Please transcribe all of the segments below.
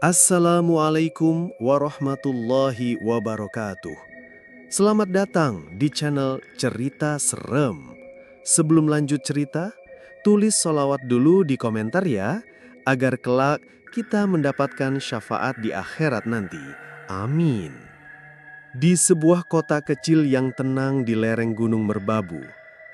Assalamualaikum warahmatullahi wabarakatuh. Selamat datang di channel Cerita Serem. Sebelum lanjut cerita, tulis sholawat dulu di komentar ya, agar kelak kita mendapatkan syafaat di akhirat nanti. Amin. Di sebuah kota kecil yang tenang di lereng Gunung Merbabu,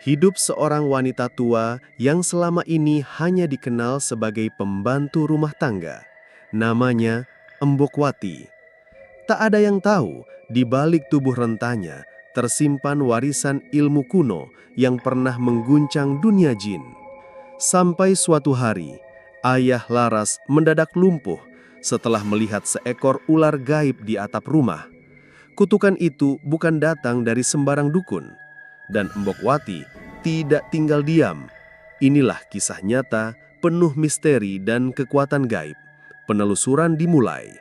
hidup seorang wanita tua yang selama ini hanya dikenal sebagai pembantu rumah tangga. Namanya Embokwati. Tak ada yang tahu, di balik tubuh rentanya tersimpan warisan ilmu kuno yang pernah mengguncang dunia jin. Sampai suatu hari, ayah Laras mendadak lumpuh setelah melihat seekor ular gaib di atap rumah. Kutukan itu bukan datang dari sembarang dukun, dan Embokwati tidak tinggal diam. Inilah kisah nyata, penuh misteri dan kekuatan gaib. Penelusuran dimulai.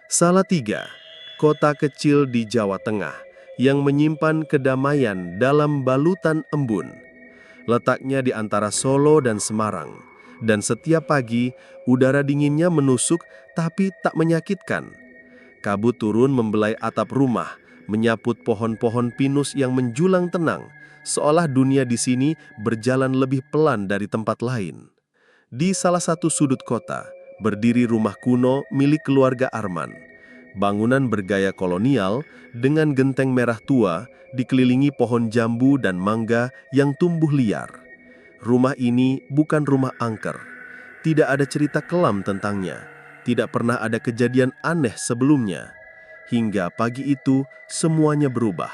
Salatiga, kota kecil di Jawa Tengah yang menyimpan kedamaian dalam balutan embun. Letaknya di antara Solo dan Semarang, dan setiap pagi udara dinginnya menusuk tapi tak menyakitkan. Kabut turun membelai atap rumah, menyaput pohon-pohon pinus yang menjulang tenang, seolah dunia di sini berjalan lebih pelan dari tempat lain. Di salah satu sudut kota, berdiri rumah kuno milik keluarga Arman. Bangunan bergaya kolonial dengan genteng merah tua dikelilingi pohon jambu dan mangga yang tumbuh liar. Rumah ini bukan rumah angker. Tidak ada cerita kelam tentangnya. Tidak pernah ada kejadian aneh sebelumnya. Hingga pagi itu semuanya berubah.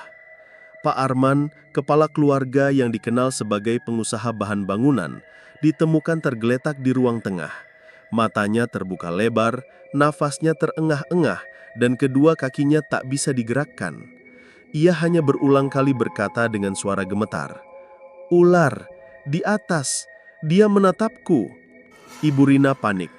Pak Arman, kepala keluarga yang dikenal sebagai pengusaha bahan bangunan, ditemukan tergeletak di ruang tengah. Matanya terbuka lebar, nafasnya terengah-engah, dan kedua kakinya tak bisa digerakkan. Ia hanya berulang kali berkata dengan suara gemetar, "Ular, di atas, dia menatapku." Ibu Rina panik.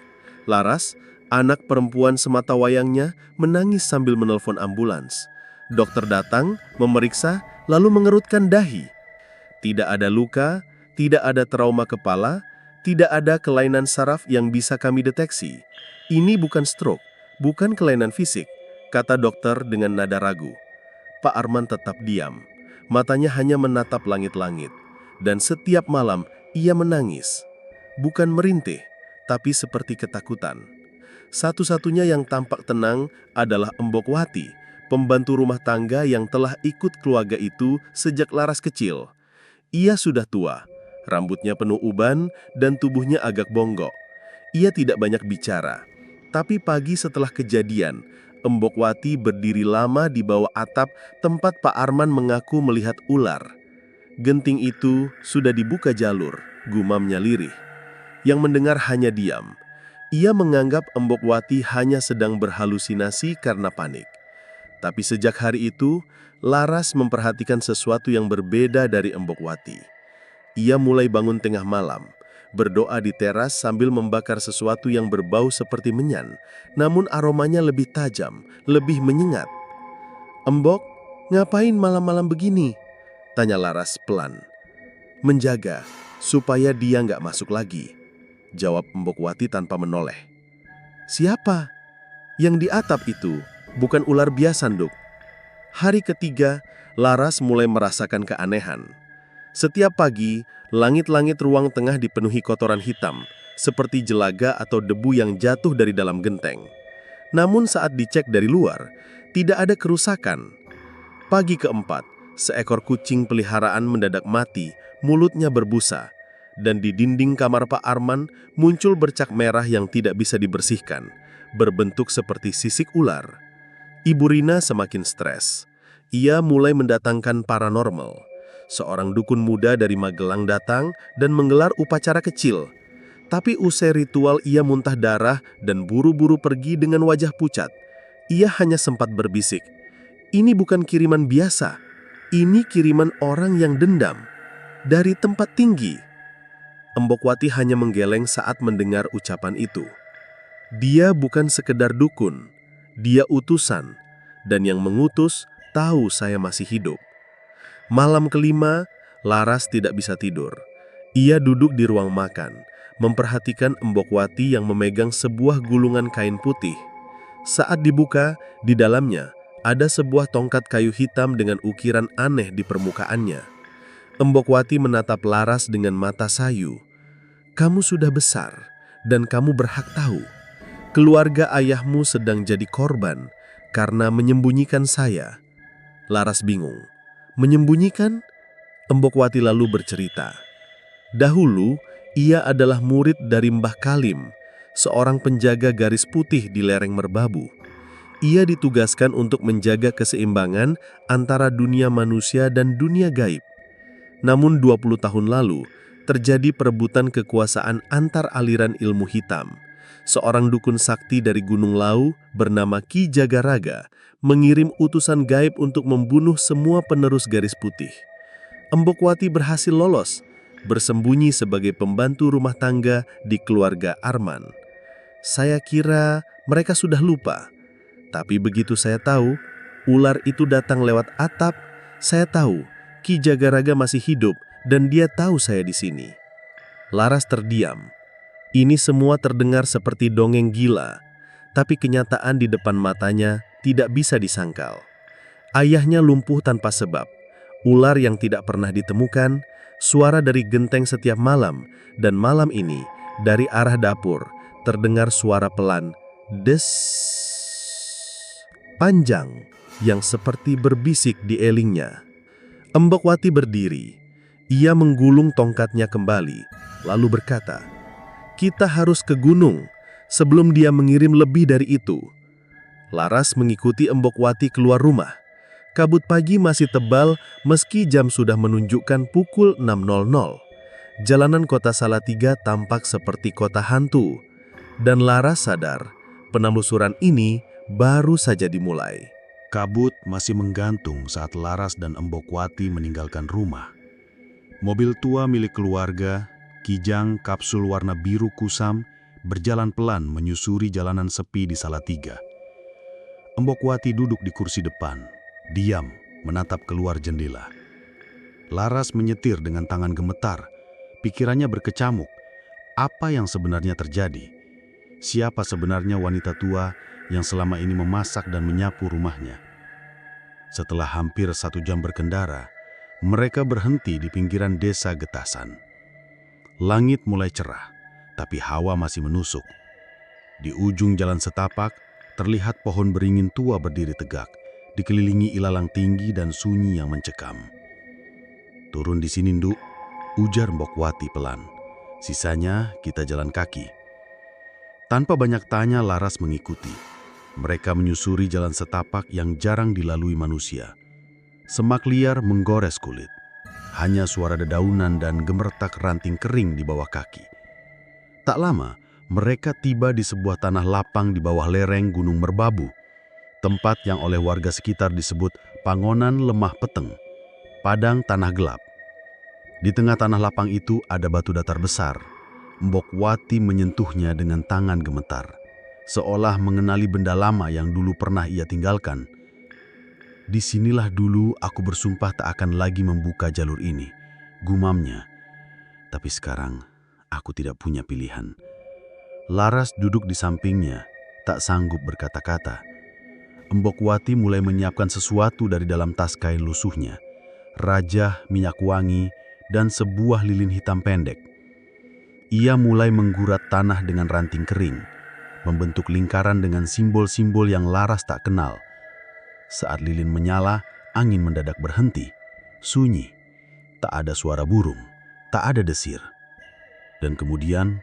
Laras, anak perempuan sematawayangnya, menangis sambil menelpon ambulans. Dokter datang, memeriksa, lalu mengerutkan dahi. Tidak ada luka, tidak ada trauma kepala, tidak ada kelainan saraf yang bisa kami deteksi. Ini bukan stroke, bukan kelainan fisik, kata dokter dengan nada ragu. Pak Arman tetap diam. Matanya hanya menatap langit-langit. Dan setiap malam ia menangis. Bukan merintih, tapi seperti ketakutan. Satu-satunya yang tampak tenang adalah Embokwati, pembantu rumah tangga yang telah ikut keluarga itu sejak Laras kecil. Ia sudah tua, rambutnya penuh uban dan tubuhnya agak bonggok. Ia tidak banyak bicara, tapi pagi setelah kejadian, Embokwati berdiri lama di bawah atap tempat Pak Arman mengaku melihat ular. Genting itu sudah dibuka jalur, gumamnya lirih. Yang mendengar hanya diam. Ia menganggap Embokwati hanya sedang berhalusinasi karena panik. Tapi sejak hari itu, Laras memperhatikan sesuatu yang berbeda dari Embokwati. Ia mulai bangun tengah malam, berdoa di teras sambil membakar sesuatu yang berbau seperti menyan, namun aromanya lebih tajam, lebih menyengat. "Embok, ngapain malam-malam begini?" tanya Laras pelan. "Menjaga, supaya dia nggak masuk lagi," jawab Embokwati tanpa menoleh. "Siapa?" "Yang di atap itu, bukan ular biasa, Nduk." Hari ketiga, Laras mulai merasakan keanehan. Setiap pagi, langit-langit ruang tengah dipenuhi kotoran hitam, seperti jelaga atau debu yang jatuh dari dalam genteng. Namun saat dicek dari luar, tidak ada kerusakan. Pagi keempat, seekor kucing peliharaan mendadak mati, mulutnya berbusa. Dan di dinding kamar Pak Arman muncul bercak merah yang tidak bisa dibersihkan, berbentuk seperti sisik ular. Ibu Rina semakin stres. Ia mulai mendatangkan paranormal. Seorang dukun muda dari Magelang datang dan menggelar upacara kecil. Tapi usai ritual ia muntah darah dan buru-buru pergi dengan wajah pucat. Ia hanya sempat berbisik, "Ini bukan kiriman biasa. Ini kiriman orang yang dendam. Dari tempat tinggi." Embokwati hanya menggeleng saat mendengar ucapan itu. Dia bukan sekedar dukun. Dia utusan, dan yang mengutus tahu saya masih hidup. Malam kelima, Laras tidak bisa tidur. Ia duduk di ruang makan, memperhatikan Embok-Wati yang memegang sebuah gulungan kain putih. Saat dibuka, di dalamnya ada sebuah tongkat kayu hitam dengan ukiran aneh di permukaannya. Embok-Wati menatap Laras dengan mata sayu. "Kamu sudah besar, dan kamu berhak tahu. Keluarga ayahmu sedang jadi korban karena menyembunyikan saya." Laras bingung. "Menyembunyikan?" Embok-Wati lalu bercerita. Dahulu, ia adalah murid dari Mbah Kalim, seorang penjaga garis putih di lereng Merbabu. Ia ditugaskan untuk menjaga keseimbangan antara dunia manusia dan dunia gaib. Namun 20 tahun lalu, terjadi perebutan kekuasaan antar aliran ilmu hitam. Seorang dukun sakti dari Gunung Lau bernama Ki Jagaraga mengirim utusan gaib untuk membunuh semua penerus garis putih. Embok-Wati berhasil lolos, bersembunyi sebagai pembantu rumah tangga di keluarga Arman. Saya kira mereka sudah lupa. Tapi begitu saya tahu, ular itu datang lewat atap, saya tahu Ki Jagaraga masih hidup dan dia tahu saya di sini. Laras terdiam. Ini semua terdengar seperti dongeng gila, tapi kenyataan di depan matanya tidak bisa disangkal. Ayahnya lumpuh tanpa sebab, ular yang tidak pernah ditemukan, suara dari genteng setiap malam, dan malam ini, dari arah dapur, terdengar suara pelan, des, panjang, yang seperti berbisik di elingnya. Embok-Wati berdiri. Ia menggulung tongkatnya kembali, lalu berkata, "Kita harus ke gunung, sebelum dia mengirim lebih dari itu." Laras mengikuti Embok-Wati keluar rumah. Kabut pagi masih tebal meski jam sudah menunjukkan pukul 6.00. Jalanan kota Salatiga tampak seperti kota hantu. Dan Laras sadar, penelusuran ini baru saja dimulai. Kabut masih menggantung saat Laras dan Embok-Wati meninggalkan rumah. Mobil tua milik keluarga, Kijang kapsul warna biru kusam, berjalan pelan menyusuri jalanan sepi di Salatiga. Embok-Wati duduk di kursi depan, diam menatap keluar jendela. Laras menyetir dengan tangan gemetar, pikirannya berkecamuk. Apa yang sebenarnya terjadi? Siapa sebenarnya wanita tua yang selama ini memasak dan menyapu rumahnya? Setelah hampir 1 jam berkendara, mereka berhenti di pinggiran desa Getasan. Langit mulai cerah, tapi hawa masih menusuk. Di ujung jalan setapak, terlihat pohon beringin tua berdiri tegak, dikelilingi ilalang tinggi dan sunyi yang mencekam. "Turun di sini, Nduk," ujar Embok-Wati pelan. "Sisanya kita jalan kaki." Tanpa banyak tanya, Laras mengikuti. Mereka menyusuri jalan setapak yang jarang dilalui manusia. Semak liar menggores kulit. Hanya suara dedaunan dan gemertak ranting kering di bawah kaki. Tak lama, mereka tiba di sebuah tanah lapang di bawah lereng Gunung Merbabu, tempat yang oleh warga sekitar disebut Pangonan Lemah Peteng, padang tanah gelap. Di tengah tanah lapang itu ada batu datar besar. Embok-Wati menyentuhnya dengan tangan gemetar, seolah mengenali benda lama yang dulu pernah ia tinggalkan. "Disinilah dulu aku bersumpah tak akan lagi membuka jalur ini," gumamnya. "Tapi sekarang aku tidak punya pilihan." Laras duduk di sampingnya, tak sanggup berkata-kata. Embok-Wati mulai menyiapkan sesuatu dari dalam tas kain lusuhnya, rajah, minyak wangi, dan sebuah lilin hitam pendek. Ia mulai menggurat tanah dengan ranting kering, membentuk lingkaran dengan simbol-simbol yang Laras tak kenal. Saat lilin menyala, angin mendadak berhenti, sunyi. Tak ada suara burung, tak ada desir. Dan kemudian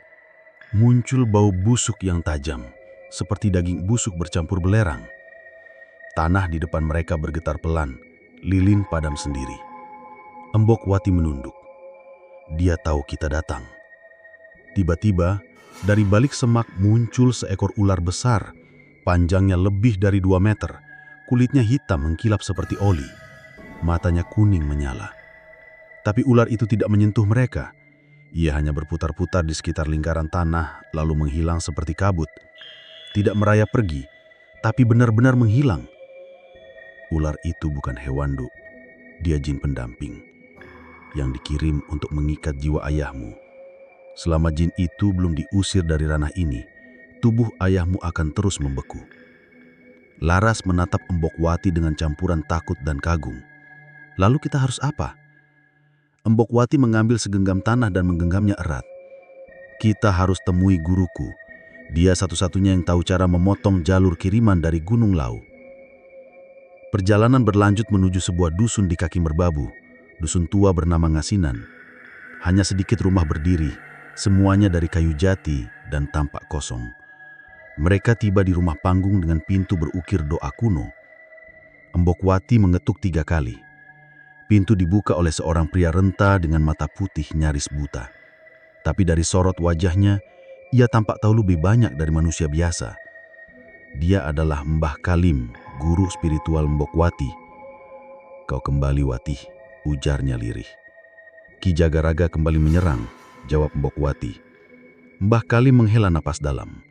muncul bau busuk yang tajam, seperti daging busuk bercampur belerang. Tanah di depan mereka bergetar pelan, lilin padam sendiri. Embok-Wati menunduk. Dia tahu kita datang. Tiba-tiba, dari balik semak muncul seekor ular besar, panjangnya lebih dari 2 meter, kulitnya hitam mengkilap seperti oli. Matanya kuning menyala. Tapi ular itu tidak menyentuh mereka. Ia hanya berputar-putar di sekitar lingkaran tanah, lalu menghilang seperti kabut. Tidak merayap pergi, tapi benar-benar menghilang. Ular itu bukan hewan, Nduk. Dia jin pendamping yang dikirim untuk mengikat jiwa ayahmu. Selama jin itu belum diusir dari ranah ini, tubuh ayahmu akan terus membeku. Laras menatap Embokwati dengan campuran takut dan kagum. Lalu kita harus apa? Embokwati mengambil segenggam tanah dan menggenggamnya erat. Kita harus temui guruku. Dia satu-satunya yang tahu cara memotong jalur kiriman dari Gunung Lau. Perjalanan berlanjut menuju sebuah dusun di kaki merbabu. Dusun tua bernama Ngasinan. Hanya sedikit rumah berdiri, semuanya dari kayu jati dan tampak kosong. Mereka tiba di rumah panggung dengan pintu berukir doa kuno. Embokwati mengetuk 3 kali. Pintu dibuka oleh seorang pria renta dengan mata putih nyaris buta. Tapi dari sorot wajahnya, ia tampak tahu lebih banyak dari manusia biasa. Dia adalah Mbah Kalim, guru spiritual Embokwati. "Kau kembali, Wati," ujarnya lirih. "Ki Jagaraga kembali menyerang," jawab Embokwati. Mbah Kalim menghela napas dalam.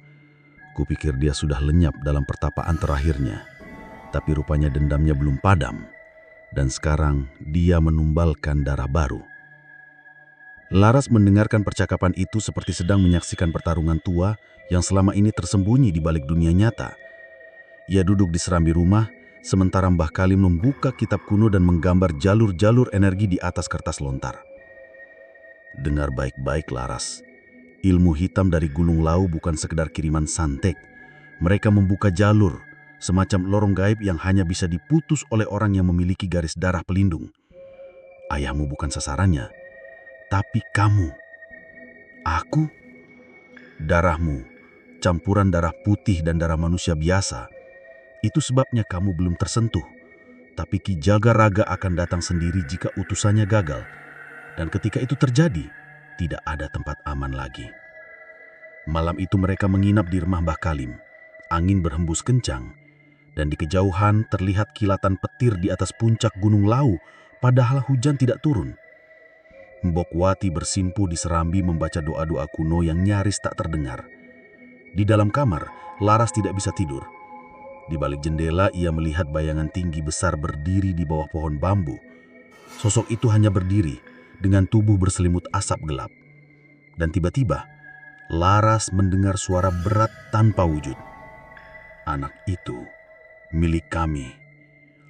"Kupikir dia sudah lenyap dalam pertapaan terakhirnya. Tapi rupanya dendamnya belum padam. Dan sekarang dia menumbalkan darah baru." Laras mendengarkan percakapan itu seperti sedang menyaksikan pertarungan tua yang selama ini tersembunyi di balik dunia nyata. Ia duduk di serambi rumah, sementara Mbah Kalim membuka kitab kuno dan menggambar jalur-jalur energi di atas kertas lontar. "Dengar baik-baik, Laras. Ilmu hitam dari Gunung Lau bukan sekedar kiriman santet. Mereka membuka jalur, semacam lorong gaib yang hanya bisa diputus oleh orang yang memiliki garis darah pelindung. Ayahmu bukan sasarannya, tapi kamu. Aku? Darahmu, campuran darah putih dan darah manusia biasa. Itu sebabnya kamu belum tersentuh. Tapi Ki Jagaraga akan datang sendiri jika utusannya gagal. Dan ketika itu terjadi, tidak ada tempat aman lagi." Malam itu mereka menginap di rumah Mbah Kalim. Angin berhembus kencang, dan di kejauhan terlihat kilatan petir di atas puncak Gunung Lau, padahal hujan tidak turun. Embokwati bersimpuh di serambi membaca doa-doa kuno yang nyaris tak terdengar. Di dalam kamar, Laras tidak bisa tidur. Di balik jendela ia melihat bayangan tinggi besar berdiri di bawah pohon bambu. Sosok itu hanya berdiri, dengan tubuh berselimut asap gelap. Dan tiba-tiba, Laras mendengar suara berat tanpa wujud. "Anak itu milik kami."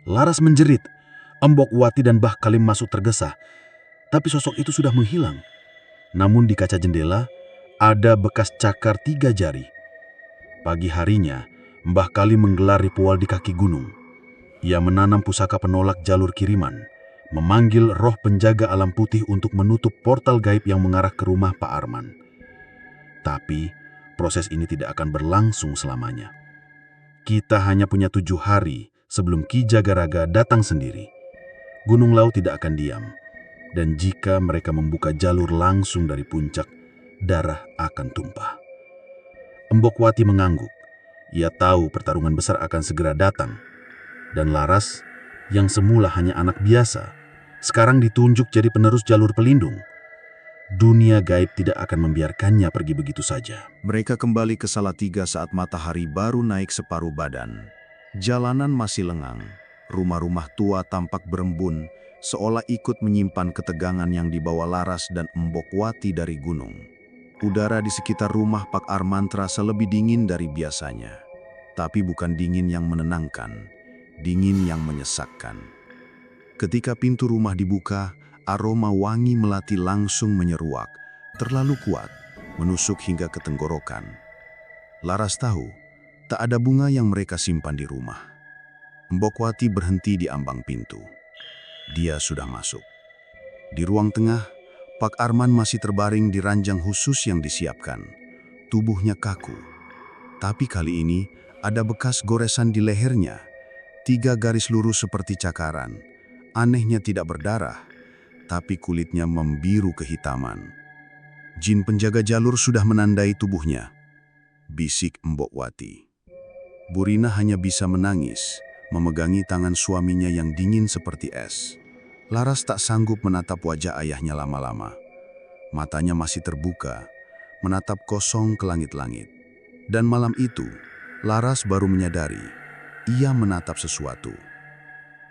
Laras menjerit. Embokwati dan Mbah Kalim masuk tergesa. Tapi sosok itu sudah menghilang. Namun di kaca jendela, ada bekas cakar 3 jari. Pagi harinya, Mbah Kalim menggelar ritual di kaki gunung. Ia menanam pusaka penolak jalur kiriman, memanggil roh penjaga alam putih untuk menutup portal gaib yang mengarah ke rumah Pak Arman. Tapi, proses ini tidak akan berlangsung selamanya. Kita hanya punya 7 hari sebelum Ki Jagaraga datang sendiri. Gunung Lau tidak akan diam. Dan jika mereka membuka jalur langsung dari puncak, darah akan tumpah. Embokwati mengangguk. Ia tahu pertarungan besar akan segera datang. Dan Laras, yang semula hanya anak biasa, sekarang ditunjuk jadi penerus jalur pelindung. Dunia gaib tidak akan membiarkannya pergi begitu saja. Mereka kembali ke Salatiga saat matahari baru naik separuh badan. Jalanan masih lengang. Rumah-rumah tua tampak berembun, seolah ikut menyimpan ketegangan yang dibawa Laras dan Embokwati dari gunung. Udara di sekitar rumah Pak Arman terasa lebih dingin dari biasanya. Tapi bukan dingin yang menenangkan, dingin yang menyesakkan. Ketika pintu rumah dibuka, aroma wangi melati langsung menyeruak, terlalu kuat, menusuk hingga ke tenggorokan. Laras tahu, tak ada bunga yang mereka simpan di rumah. Embokwati berhenti di ambang pintu. Dia sudah masuk. Di ruang tengah, Pak Arman masih terbaring di ranjang khusus yang disiapkan. Tubuhnya kaku. Tapi kali ini ada bekas goresan di lehernya. 3 garis lurus seperti cakaran. Anehnya tidak berdarah, tapi kulitnya membiru kehitaman. Jin penjaga jalur sudah menandai tubuhnya, bisik Embokwati. Burina hanya bisa menangis, memegangi tangan suaminya yang dingin seperti es. Laras tak sanggup menatap wajah ayahnya lama-lama. Matanya masih terbuka, menatap kosong ke langit-langit. Dan malam itu, Laras baru menyadari, ia menatap sesuatu.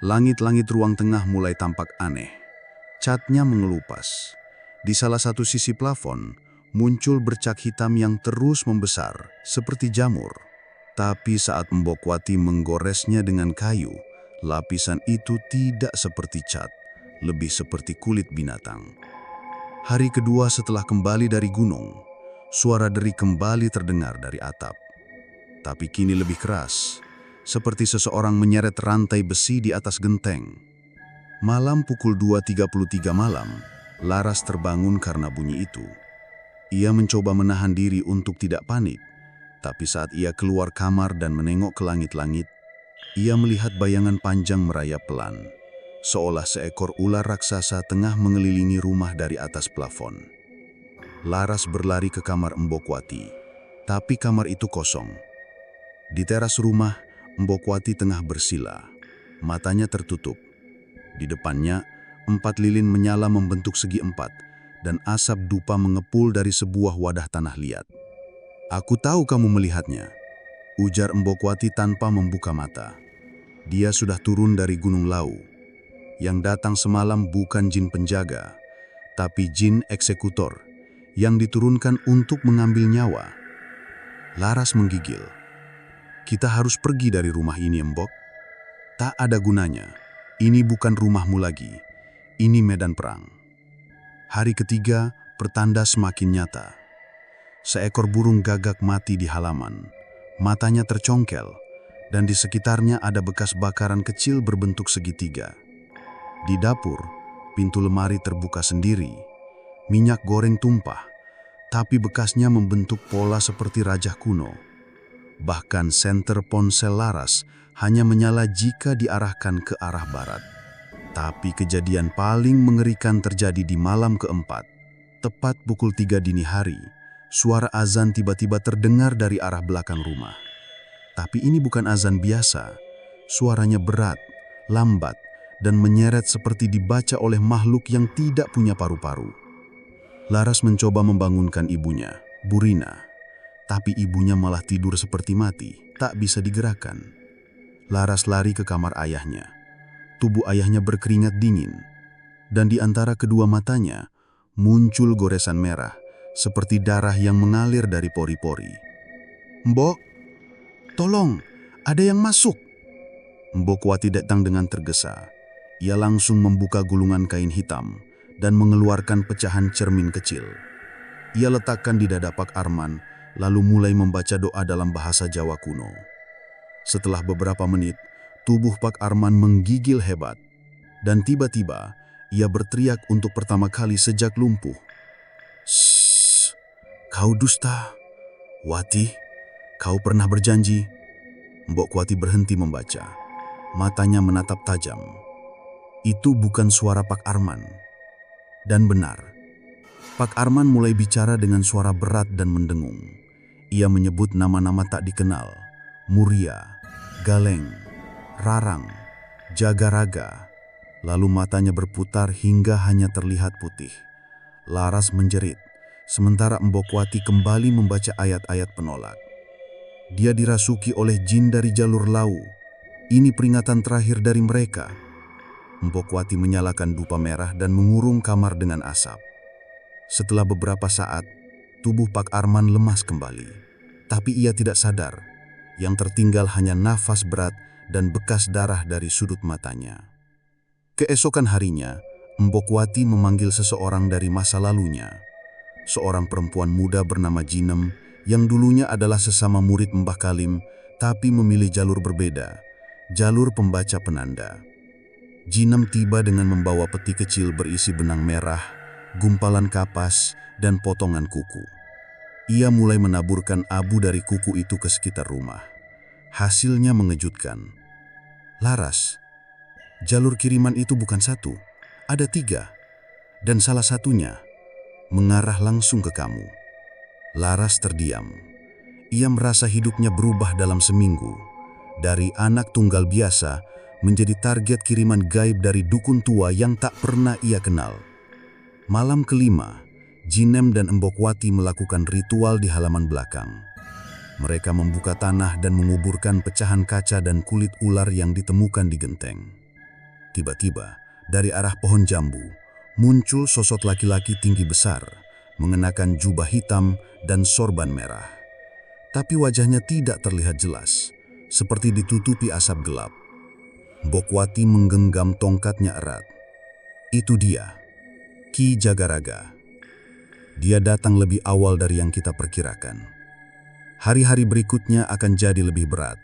Langit-langit ruang tengah mulai tampak aneh. Catnya mengelupas. Di salah satu sisi plafon, muncul bercak hitam yang terus membesar, seperti jamur. Tapi saat Mbokwati menggoresnya dengan kayu, lapisan itu tidak seperti cat, lebih seperti kulit binatang. Hari kedua setelah kembali dari gunung, suara deri kembali terdengar dari atap. Tapi kini lebih keras, seperti seseorang menyeret rantai besi di atas genteng. Malam pukul 2.33 malam, Laras terbangun karena bunyi itu. Ia mencoba menahan diri untuk tidak panik, tapi saat ia keluar kamar dan menengok ke langit-langit, ia melihat bayangan panjang merayap pelan, seolah seekor ular raksasa tengah mengelilingi rumah dari atas plafon. Laras berlari ke kamar Mbokwati, tapi kamar itu kosong. Di teras rumah, Mbokwati tengah bersila, matanya tertutup. Di depannya, 4 lilin menyala membentuk segi 4, dan asap dupa mengepul dari sebuah wadah tanah liat. "Aku tahu kamu melihatnya," ujar Mbokwati tanpa membuka mata. Dia sudah turun dari Gunung Lau. Yang datang semalam bukan jin penjaga, tapi jin eksekutor yang diturunkan untuk mengambil nyawa. Laras menggigil. "Kita harus pergi dari rumah ini, Mbok. Tak ada gunanya. Ini bukan rumahmu lagi. Ini medan perang." Hari ketiga, pertanda semakin nyata. Seekor burung gagak mati di halaman. Matanya tercongkel, dan di sekitarnya ada bekas bakaran kecil berbentuk segitiga. Di dapur, pintu lemari terbuka sendiri. Minyak goreng tumpah, tapi bekasnya membentuk pola seperti rajah kuno. Bahkan senter ponsel Laras hanya menyala jika diarahkan ke arah barat. Tapi kejadian paling mengerikan terjadi di malam keempat. Tepat pukul 3 dini hari, suara azan tiba-tiba terdengar dari arah belakang rumah. Tapi ini bukan azan biasa. Suaranya berat, lambat, dan menyeret seperti dibaca oleh makhluk yang tidak punya paru-paru. Laras mencoba membangunkan ibunya, Burina. Tapi ibunya malah tidur seperti mati, tak bisa digerakkan. Laras lari ke kamar ayahnya. Tubuh ayahnya berkeringat dingin, dan di antara kedua matanya muncul goresan merah, seperti darah yang mengalir dari pori-pori. "Mbok, tolong, ada yang masuk!" Mbokwati datang dengan tergesa. Ia langsung membuka gulungan kain hitam dan mengeluarkan pecahan cermin kecil. Ia letakkan di dada Pak Arman, lalu mulai membaca doa dalam bahasa Jawa kuno. Setelah beberapa menit, tubuh Pak Arman menggigil hebat, dan tiba-tiba ia berteriak untuk pertama kali sejak lumpuh. "Shh, kau dusta. Wati, kau pernah berjanji." Mbokwati berhenti membaca. Matanya menatap tajam. Itu bukan suara Pak Arman. Dan benar, Pak Arman mulai bicara dengan suara berat dan mendengung. Ia menyebut nama-nama tak dikenal, Muria, Galeng, Rarang, Jagaraga. Lalu matanya berputar hingga hanya terlihat putih. Laras menjerit, sementara Mbokwati kembali membaca ayat-ayat penolak. Dia dirasuki oleh jin dari jalur Lau. Ini peringatan terakhir dari mereka. Mbokwati menyalakan dupa merah dan mengurung kamar dengan asap. Setelah beberapa saat, tubuh Pak Arman lemas kembali. Tapi ia tidak sadar. Yang tertinggal hanya nafas berat dan bekas darah dari sudut matanya. Keesokan harinya, Mbokwati memanggil seseorang dari masa lalunya. Seorang perempuan muda bernama Jinem yang dulunya adalah sesama murid Mbah Kalim, tapi memilih jalur berbeda, jalur pembaca penanda. Jinem tiba dengan membawa peti kecil berisi benang merah, gumpalan kapas, dan potongan kuku. Ia mulai menaburkan abu dari kuku itu ke sekitar rumah. Hasilnya mengejutkan. "Laras, jalur kiriman itu bukan satu, ada 3, dan salah satunya mengarah langsung ke kamu." Laras terdiam. Ia merasa hidupnya berubah dalam seminggu. Dari anak tunggal biasa menjadi target kiriman gaib dari dukun tua yang tak pernah ia kenal. Malam kelima, Jinem dan Mbokwati melakukan ritual di halaman belakang. Mereka membuka tanah dan menguburkan pecahan kaca dan kulit ular yang ditemukan di genteng. Tiba-tiba, dari arah pohon jambu, muncul sosok laki-laki tinggi besar, mengenakan jubah hitam dan sorban merah. Tapi wajahnya tidak terlihat jelas, seperti ditutupi asap gelap. Bokwati menggenggam tongkatnya erat. Itu dia, Ki Jagaraga. Dia datang lebih awal dari yang kita perkirakan. Hari-hari berikutnya akan jadi lebih berat,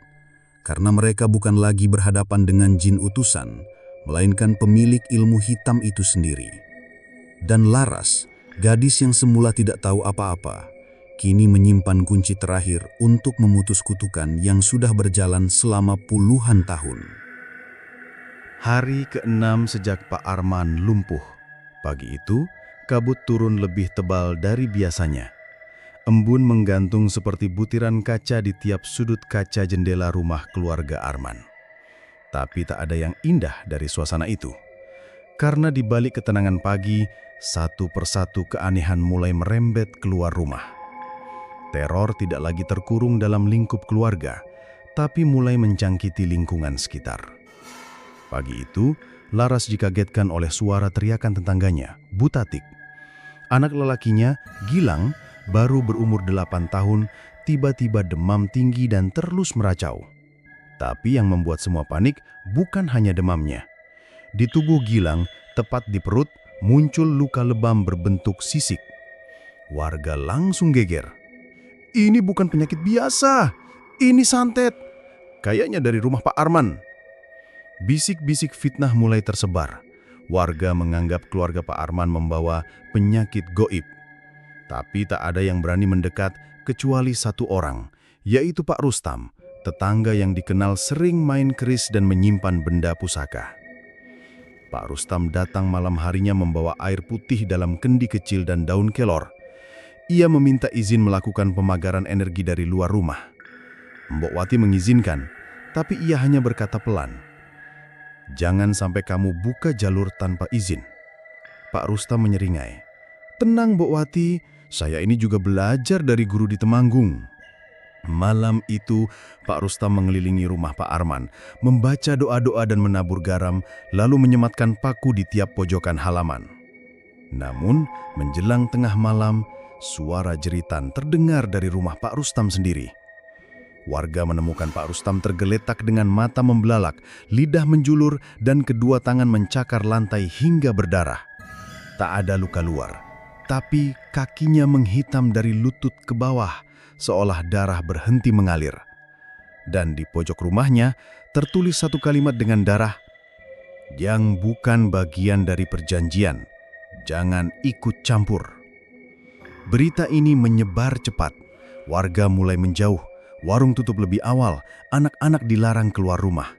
karena mereka bukan lagi berhadapan dengan jin utusan, melainkan pemilik ilmu hitam itu sendiri. Dan Laras, gadis yang semula tidak tahu apa-apa, kini menyimpan kunci terakhir untuk memutus kutukan yang sudah berjalan selama puluhan tahun. Hari ke-6 sejak Pak Arman lumpuh. Pagi itu, kabut turun lebih tebal dari biasanya. Embun menggantung seperti butiran kaca di tiap sudut kaca jendela rumah keluarga Arman. Tapi tak ada yang indah dari suasana itu. Karena di balik ketenangan pagi, satu persatu keanehan mulai merembet keluar rumah. Teror tidak lagi terkurung dalam lingkup keluarga, tapi mulai mencangkiti lingkungan sekitar. Pagi itu, Laras dikagetkan oleh suara teriakan tetangganya, Butatik. Anak lelakinya, Gilang, baru berumur 8 tahun, tiba-tiba demam tinggi dan terus meracau. Tapi yang membuat semua panik bukan hanya demamnya. Di tubuh Gilang, tepat di perut, muncul luka lebam berbentuk sisik. Warga langsung geger. "Ini bukan penyakit biasa, ini santet. Kayaknya dari rumah Pak Arman." Bisik-bisik fitnah mulai tersebar. Warga menganggap keluarga Pak Arman membawa penyakit goib. Tapi tak ada yang berani mendekat kecuali satu orang, yaitu Pak Rustam, tetangga yang dikenal sering main keris dan menyimpan benda pusaka. Pak Rustam datang malam harinya membawa air putih dalam kendi kecil dan daun kelor. Ia meminta izin melakukan pemagaran energi dari luar rumah. Mbok Wati mengizinkan, tapi ia hanya berkata pelan, "Jangan sampai kamu buka jalur tanpa izin." Pak Rustam menyeringai, "Tenang Mbok Wati, saya ini juga belajar dari guru di Temanggung." Malam itu, Pak Rustam mengelilingi rumah Pak Arman, membaca doa-doa dan menabur garam, lalu menyematkan paku di tiap pojokan halaman. Namun, menjelang tengah malam, suara jeritan terdengar dari rumah Pak Rustam sendiri. Warga menemukan Pak Rustam tergeletak dengan mata membelalak, lidah menjulur, dan kedua tangan mencakar lantai hingga berdarah. Tak ada luka luar, tapi kakinya menghitam dari lutut ke bawah, seolah darah berhenti mengalir. Dan di pojok rumahnya tertulis satu kalimat dengan darah, "Yang bukan bagian dari perjanjian, jangan ikut campur." Berita ini menyebar cepat. Warga mulai menjauh, warung tutup lebih awal, anak-anak dilarang keluar rumah.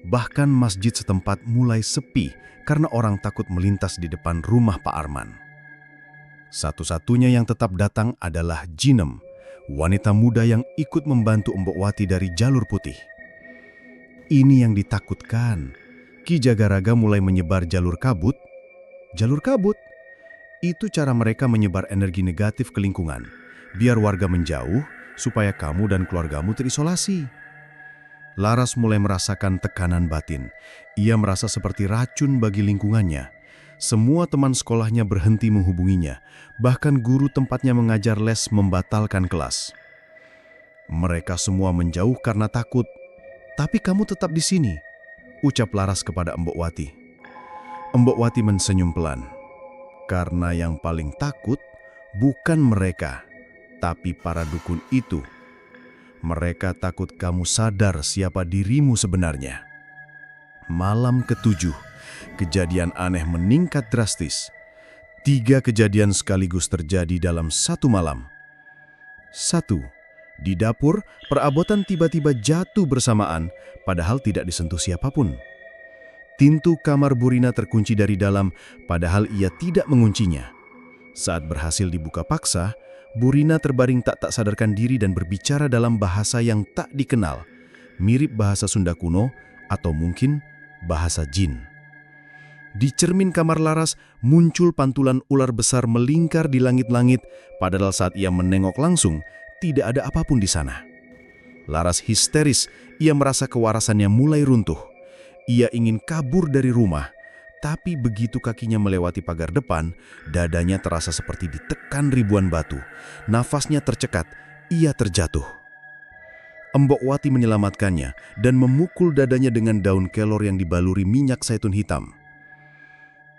Bahkan masjid setempat mulai sepi karena orang takut melintas di depan rumah Pak Arman. Satu-satunya yang tetap datang adalah Jinem, wanita muda yang ikut membantu Mbok Wati dari jalur putih. Ini yang ditakutkan. Ki Jagaraga mulai menyebar jalur kabut. Jalur kabut? Itu cara mereka menyebar energi negatif ke lingkungan, biar warga menjauh, supaya kamu dan keluargamu terisolasi. Laras mulai merasakan tekanan batin. Ia merasa seperti racun bagi lingkungannya. Semua teman sekolahnya berhenti menghubunginya. Bahkan guru tempatnya mengajar les membatalkan kelas. Mereka semua menjauh karena takut. "Tapi kamu tetap di sini," ucap Laras kepada Mbok Wati. Mbok Wati mensenyum pelan. "Karena yang paling takut bukan mereka, tapi para dukun itu. Mereka takut kamu sadar siapa dirimu sebenarnya." Malam ke-7, kejadian aneh meningkat drastis. 3 kejadian sekaligus terjadi dalam satu malam. 1. Di dapur, perabotan tiba-tiba jatuh bersamaan, padahal tidak disentuh siapapun. Pintu kamar Burina terkunci dari dalam, padahal ia tidak menguncinya. Saat berhasil dibuka paksa, Burina terbaring tak sadarkan diri dan berbicara dalam bahasa yang tak dikenal, mirip bahasa Sunda kuno atau mungkin bahasa jin. Di cermin kamar Laras muncul pantulan ular besar melingkar di langit-langit, padahal saat ia menengok langsung, tidak ada apapun di sana. Laras histeris, ia merasa kewarasannya mulai runtuh. Ia ingin kabur dari rumah, Tapi begitu kakinya melewati pagar depan, dadanya terasa seperti ditekan ribuan batu. Nafasnya tercekat, ia terjatuh. Embok Wati menyelamatkannya dan memukul dadanya dengan daun kelor yang dibaluri minyak zaitun hitam.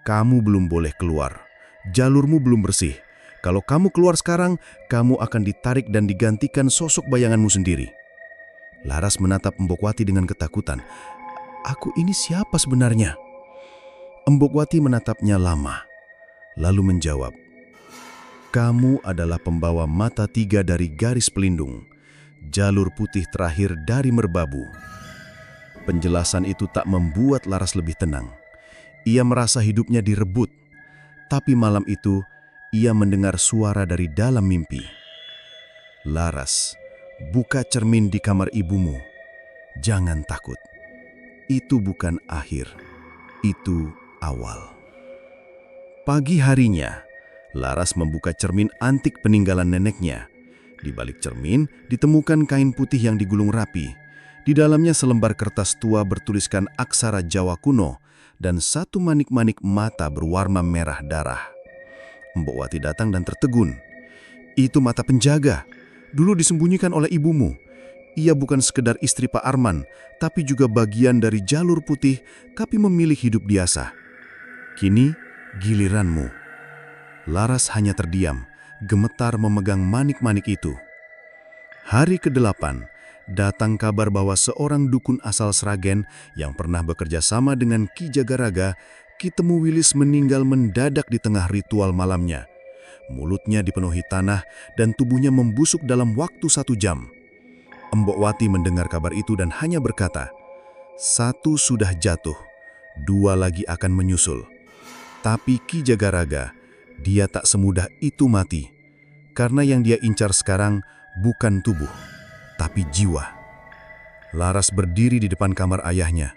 "Kamu belum boleh keluar. Jalurmu belum bersih. Kalau kamu keluar sekarang, kamu akan ditarik dan digantikan sosok bayanganmu sendiri." Laras menatap Embok Wati dengan ketakutan. "Aku ini siapa sebenarnya?" Embok Wati menatapnya lama, lalu menjawab, "Kamu adalah pembawa mata 3 dari garis pelindung, jalur putih terakhir dari Merbabu." Penjelasan itu tak membuat Laras lebih tenang. Ia merasa hidupnya direbut, tapi malam itu ia mendengar suara dari dalam mimpi. "Laras, buka cermin di kamar ibumu. Jangan takut. Itu bukan akhir, itu awal." Pagi harinya, Laras membuka cermin antik peninggalan neneknya. Di balik cermin ditemukan kain putih yang digulung rapi. Di dalamnya selembar kertas tua bertuliskan aksara Jawa kuno dan satu manik-manik mata berwarna merah darah. Embok Wati datang dan tertegun. "Itu mata penjaga. Dulu disembunyikan oleh ibumu. Ia bukan sekedar istri Pak Arman, tapi juga bagian dari jalur putih, tapi memilih hidup biasa. Kini giliranmu." Laras hanya terdiam, gemetar memegang manik-manik itu. Hari ke-8, datang kabar bahwa seorang dukun asal Sragen yang pernah bekerja sama dengan Ki Jagaraga, Ki Temu Wilis, meninggal mendadak di tengah ritual malamnya. Mulutnya dipenuhi tanah dan tubuhnya membusuk dalam waktu 1 jam. Embok Wati mendengar kabar itu dan hanya berkata, "Satu sudah jatuh, 2 lagi akan menyusul." Tapi Ki Jagaraga, dia tak semudah itu mati. Karena yang dia incar sekarang bukan tubuh, tapi jiwa. Laras berdiri di depan kamar ayahnya.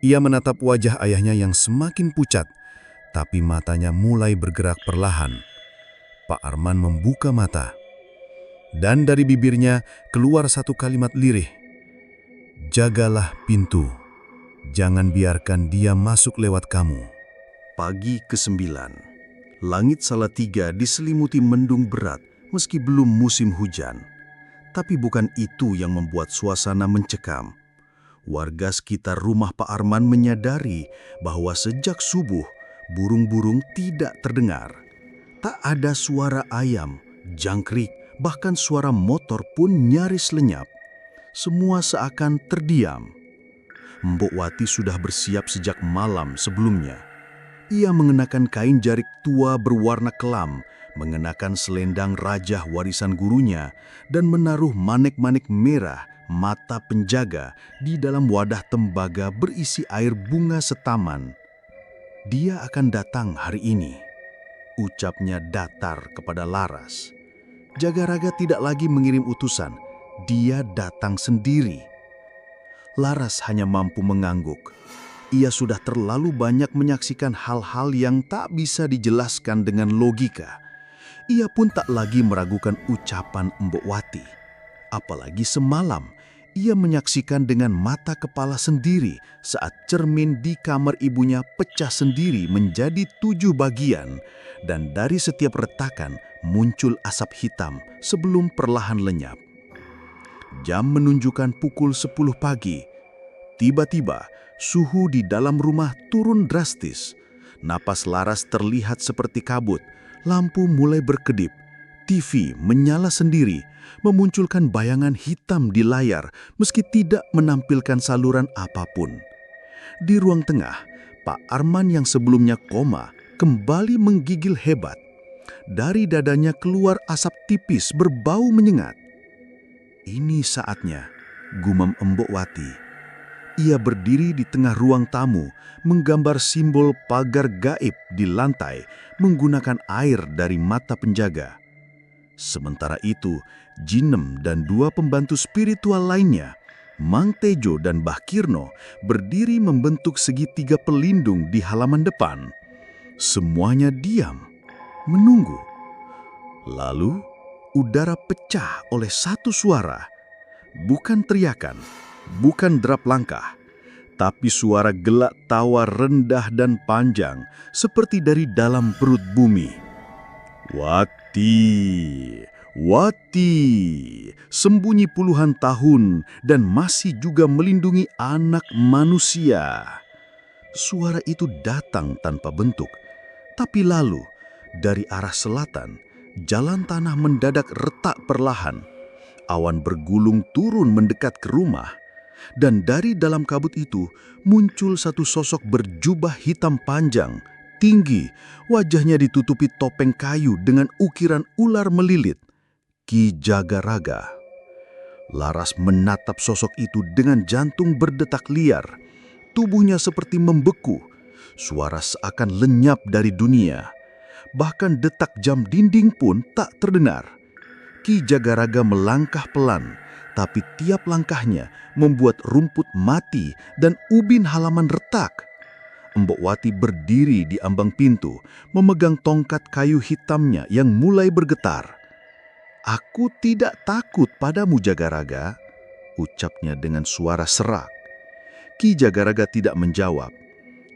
Ia menatap wajah ayahnya yang semakin pucat, tapi matanya mulai bergerak perlahan. Pak Arman membuka mata, dan dari bibirnya keluar satu kalimat lirih. "Jagalah pintu. Jangan biarkan dia masuk lewat kamu." Pagi ke-9. Langit Salatiga diselimuti mendung berat meski belum musim hujan. Tapi bukan itu yang membuat suasana mencekam. Warga sekitar rumah Pak Arman menyadari bahwa sejak subuh, burung-burung tidak terdengar. Tak ada suara ayam, jangkrik, bahkan suara motor pun nyaris lenyap. Semua seakan terdiam. Embok Wati sudah bersiap sejak malam sebelumnya. Ia mengenakan kain jarik tua berwarna kelam, mengenakan selendang rajah warisan gurunya, dan menaruh manik-manik merah mata penjaga di dalam wadah tembaga berisi air bunga setaman. "Dia akan datang hari ini," ucapnya datar kepada Laras. Jagaraga tidak lagi mengirim utusan, dia datang sendiri. Laras hanya mampu mengangguk. Ia sudah terlalu banyak menyaksikan hal-hal yang tak bisa dijelaskan dengan logika. Ia pun tak lagi meragukan ucapan Embok Wati. Apalagi semalam, ia menyaksikan dengan mata kepala sendiri saat cermin di kamar ibunya pecah sendiri menjadi 7 bagian, dan dari setiap retakan muncul asap hitam sebelum perlahan lenyap. Jam menunjukkan pukul 10 pagi. Tiba-tiba, suhu di dalam rumah turun drastis. Napas Laras terlihat seperti kabut. Lampu mulai berkedip. TV menyala sendiri, memunculkan bayangan hitam di layar meski tidak menampilkan saluran apapun. Di ruang tengah, Pak Arman yang sebelumnya koma kembali menggigil hebat. Dari dadanya keluar asap tipis berbau menyengat. "Ini saatnya," gumam Embok Wati. Ia berdiri di tengah ruang tamu, menggambar simbol pagar gaib di lantai menggunakan air dari mata penjaga. Sementara itu, Jinem dan 2 pembantu spiritual lainnya, Mang Tejo dan Mbah Kirno, berdiri membentuk segitiga pelindung di halaman depan. Semuanya diam, menunggu. Lalu, udara pecah oleh satu suara. Bukan teriakan, bukan derap langkah, Tapi suara gelak tawa rendah dan panjang, seperti dari dalam perut bumi. Wati, Wati, sembunyi puluhan tahun dan masih juga melindungi anak manusia. Suara itu datang tanpa bentuk, tapi lalu dari arah selatan, jalan tanah mendadak retak perlahan. Awan bergulung turun mendekat ke rumah, dan dari dalam kabut itu muncul satu sosok berjubah hitam panjang, tinggi, wajahnya ditutupi topeng kayu dengan ukiran ular melilit. Ki Jagaraga. Laras menatap sosok itu dengan jantung berdetak liar. Tubuhnya seperti membeku. Suara seakan lenyap dari dunia. Bahkan detak jam dinding pun tak terdengar. Ki Jagaraga melangkah pelan, tapi tiap langkahnya membuat rumput mati dan ubin halaman retak. Mbok Wati berdiri di ambang pintu, memegang tongkat kayu hitamnya yang mulai bergetar. "Aku tidak takut padamu, Jagaraga," ucapnya dengan suara serak. Ki Jagaraga tidak menjawab.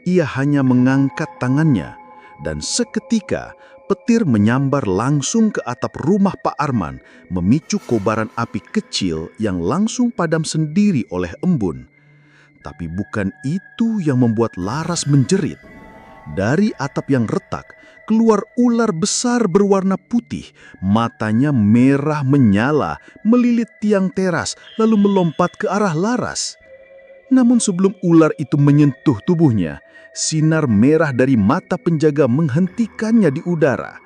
Ia hanya mengangkat tangannya, dan seketika petir menyambar langsung ke atap rumah Pak Arman, memicu kobaran api kecil yang langsung padam sendiri oleh embun. Tapi bukan itu yang membuat Laras menjerit. Dari atap yang retak, keluar ular besar berwarna putih. Matanya merah menyala, melilit tiang teras, lalu melompat ke arah Laras. Namun sebelum ular itu menyentuh tubuhnya, sinar merah dari mata penjaga menghentikannya di udara.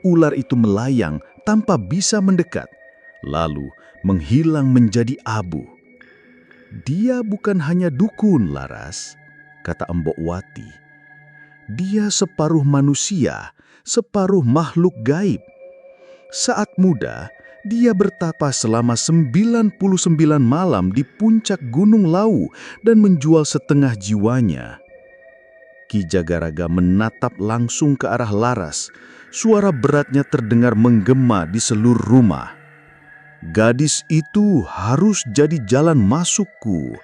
Ular itu melayang tanpa bisa mendekat, lalu menghilang menjadi abu. "Dia bukan hanya dukun, Laras," kata Mbok Wati. "Dia separuh manusia, separuh makhluk gaib. Saat muda, dia bertapa selama 99 malam di puncak Gunung Lawu dan menjual setengah jiwanya." Ki Jagaraga menatap langsung ke arah Laras. Suara beratnya terdengar menggema di seluruh rumah. "Gadis itu harus jadi jalan masukku,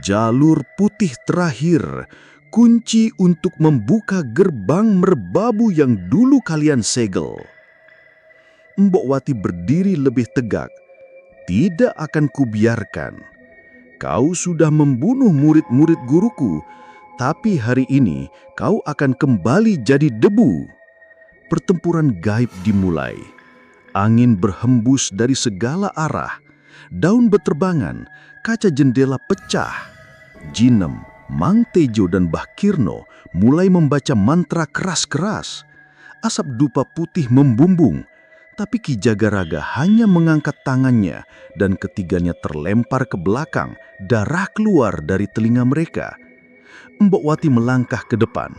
jalur putih terakhir, kunci untuk membuka gerbang merbabu yang dulu kalian segel." Mbok Wati berdiri lebih tegak. "Tidak akan kubiarkan. Kau sudah membunuh murid-murid guruku, tapi hari ini kau akan kembali jadi debu." Pertempuran gaib dimulai. Angin berhembus dari segala arah. Daun beterbangan, kaca jendela pecah. Jinem, Mang Tejo dan Mbah Kirno mulai membaca mantra keras-keras. Asap dupa putih membumbung, tapi Ki Jagaraga hanya mengangkat tangannya dan ketiganya terlempar ke belakang, darah keluar dari telinga mereka. Mbok Wati melangkah ke depan,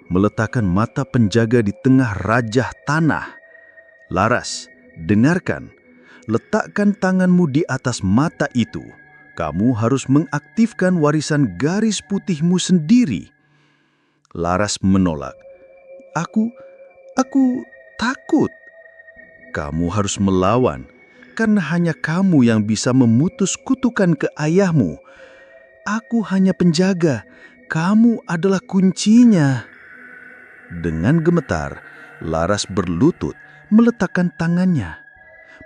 meletakkan mata penjaga di tengah rajah tanah. "Laras, dengarkan, letakkan tanganmu di atas mata itu. Kamu harus mengaktifkan warisan garis putihmu sendiri." Laras menolak. Aku takut." "Kamu harus melawan, karena hanya kamu yang bisa memutus kutukan ke ayahmu. Aku hanya penjaga, kamu adalah kuncinya." Dengan gemetar, Laras berlutut, meletakkan tangannya.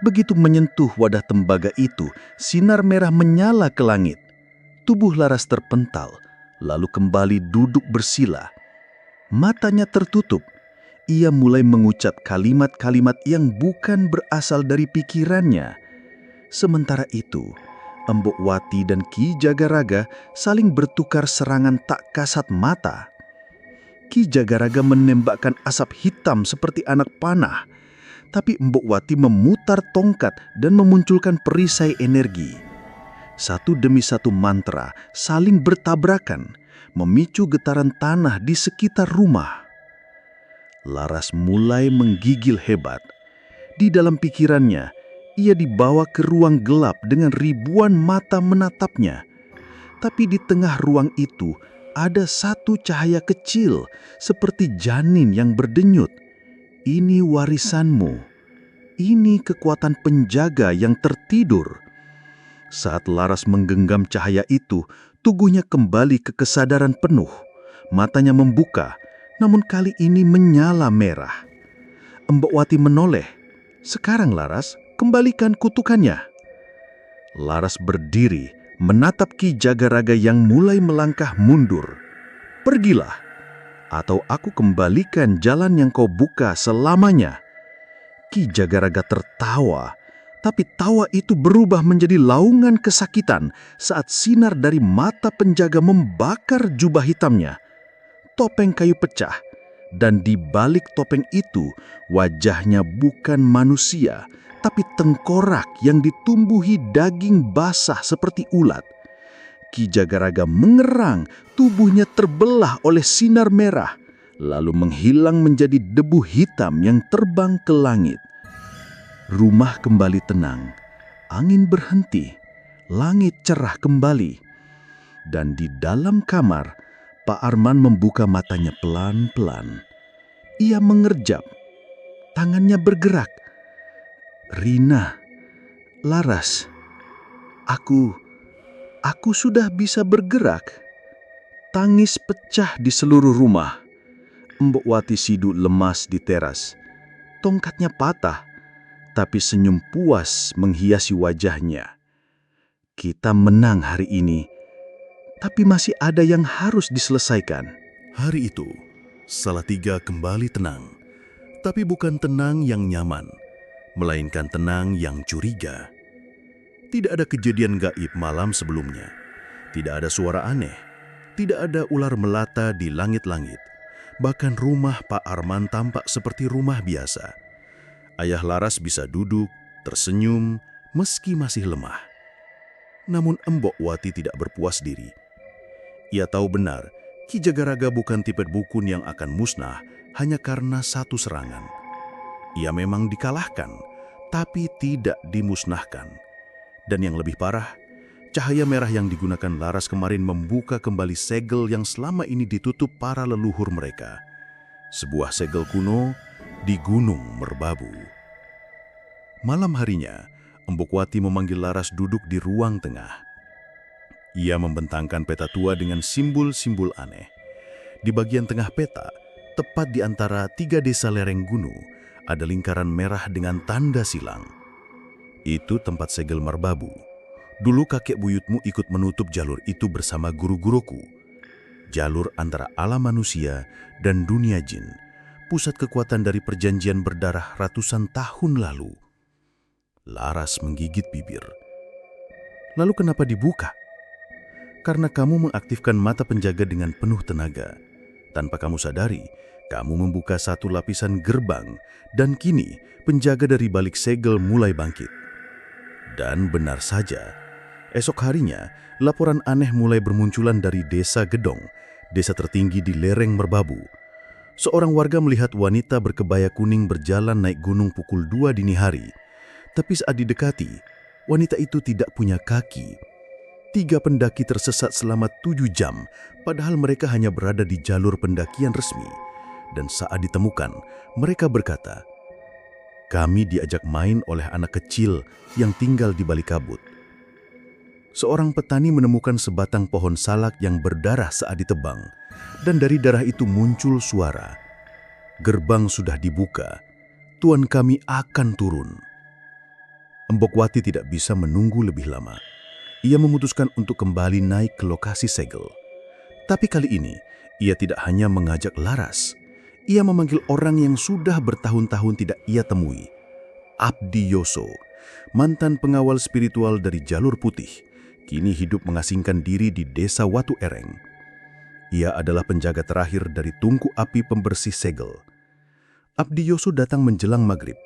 Begitu menyentuh wadah tembaga itu, sinar merah menyala ke langit. Tubuh Laras terpental, lalu kembali duduk bersila. Matanya tertutup. Ia mulai mengucap kalimat-kalimat yang bukan berasal dari pikirannya. Sementara itu, Mbok Wati dan Ki Jagaraga saling bertukar serangan tak kasat mata. Ki Jagaraga menembakkan asap hitam seperti anak panah, tapi Mbok Wati memutar tongkat dan memunculkan perisai energi. Satu demi satu mantra saling bertabrakan, memicu getaran tanah di sekitar rumah. Laras mulai menggigil hebat. Di dalam pikirannya, ia dibawa ke ruang gelap dengan ribuan mata menatapnya. Tapi di tengah ruang itu ada satu cahaya kecil seperti janin yang berdenyut. "Ini warisanmu. Ini kekuatan penjaga yang tertidur." Saat Laras menggenggam cahaya itu, Tubuhnya kembali ke kesadaran penuh. Matanya membuka, namun kali ini menyala merah. Mbok Wati menoleh. "Sekarang Laras, kembalikan kutukannya." Laras berdiri, menatap Ki Jagaraga yang mulai melangkah mundur. "Pergilah, atau aku kembalikan jalan yang kau buka selamanya." Ki Jagaraga tertawa, tapi tawa itu berubah menjadi laungan kesakitan saat sinar dari mata penjaga membakar jubah hitamnya. Topeng kayu pecah, dan di balik topeng itu wajahnya bukan manusia, tapi tengkorak yang ditumbuhi daging basah seperti ulat. Ki Jagaraga mengerang, tubuhnya terbelah oleh sinar merah, lalu menghilang menjadi debu hitam yang terbang ke langit. Rumah kembali tenang, angin berhenti, langit cerah kembali. Dan di dalam kamar, Pak Arman membuka matanya pelan-pelan. Ia mengerjap, tangannya bergerak. "Rina, Laras, aku sudah bisa bergerak." Tangis pecah di seluruh rumah. Mbok Wati Sidu lemas di teras. Tongkatnya patah, tapi senyum puas menghiasi wajahnya. "Kita menang hari ini, tapi masih ada yang harus diselesaikan." Hari itu, Salatiga kembali tenang. Tapi bukan tenang yang nyaman, melainkan tenang yang curiga. Tidak ada kejadian gaib malam sebelumnya. Tidak ada suara aneh. Tidak ada ular melata di langit-langit. Bahkan rumah Pak Arman tampak seperti rumah biasa. Ayah Laras bisa duduk, tersenyum, meski masih lemah. Namun Mbok Wati tidak berpuas diri. Ia tahu benar, Ki Jagaraga bukan tipe dukun yang akan musnah hanya karena satu serangan. Ia memang dikalahkan, tapi tidak dimusnahkan. Dan yang lebih parah, cahaya merah yang digunakan Laras kemarin membuka kembali segel yang selama ini ditutup para leluhur mereka. Sebuah segel kuno di Gunung Merbabu. Malam harinya, Mbok Wati memanggil Laras duduk di ruang tengah. Ia membentangkan peta tua dengan simbol-simbol aneh. Di bagian tengah peta, tepat di antara 3 desa lereng gunung, ada lingkaran merah dengan tanda silang. Itu tempat segel Merbabu. Dulu kakek buyutmu ikut menutup jalur itu bersama guru-guruku. Jalur antara alam manusia dan dunia jin, pusat kekuatan dari perjanjian berdarah ratusan tahun lalu. Laras menggigit bibir. "Lalu kenapa dibuka?" "Karena kamu mengaktifkan mata penjaga dengan penuh tenaga. Tanpa kamu sadari, kamu membuka satu lapisan gerbang, dan kini penjaga dari balik segel mulai bangkit." Dan benar saja, esok harinya laporan aneh mulai bermunculan dari desa Gedong, desa tertinggi di lereng Merbabu. Seorang warga melihat wanita berkebaya kuning berjalan naik gunung pukul 2 dini hari. Tapi saat didekati, wanita itu tidak punya kaki. 3 pendaki tersesat selama 7 jam, padahal mereka hanya berada di jalur pendakian resmi. Dan saat ditemukan, mereka berkata, "Kami diajak main oleh anak kecil yang tinggal di balik kabut." Seorang petani menemukan sebatang pohon salak yang berdarah saat ditebang, dan dari darah itu muncul suara, "Gerbang sudah dibuka, Tuan kami akan turun." Mbok Wati tidak bisa menunggu lebih lama. Ia memutuskan untuk kembali naik ke lokasi segel. Tapi kali ini, ia tidak hanya mengajak Laras. Ia memanggil orang yang sudah bertahun-tahun tidak ia temui. Abdi Yoso, mantan pengawal spiritual dari Jalur Putih, kini hidup mengasingkan diri di desa Watu Ereng. Ia adalah penjaga terakhir dari tungku api pembersih segel. Abdi Yoso datang menjelang maghrib.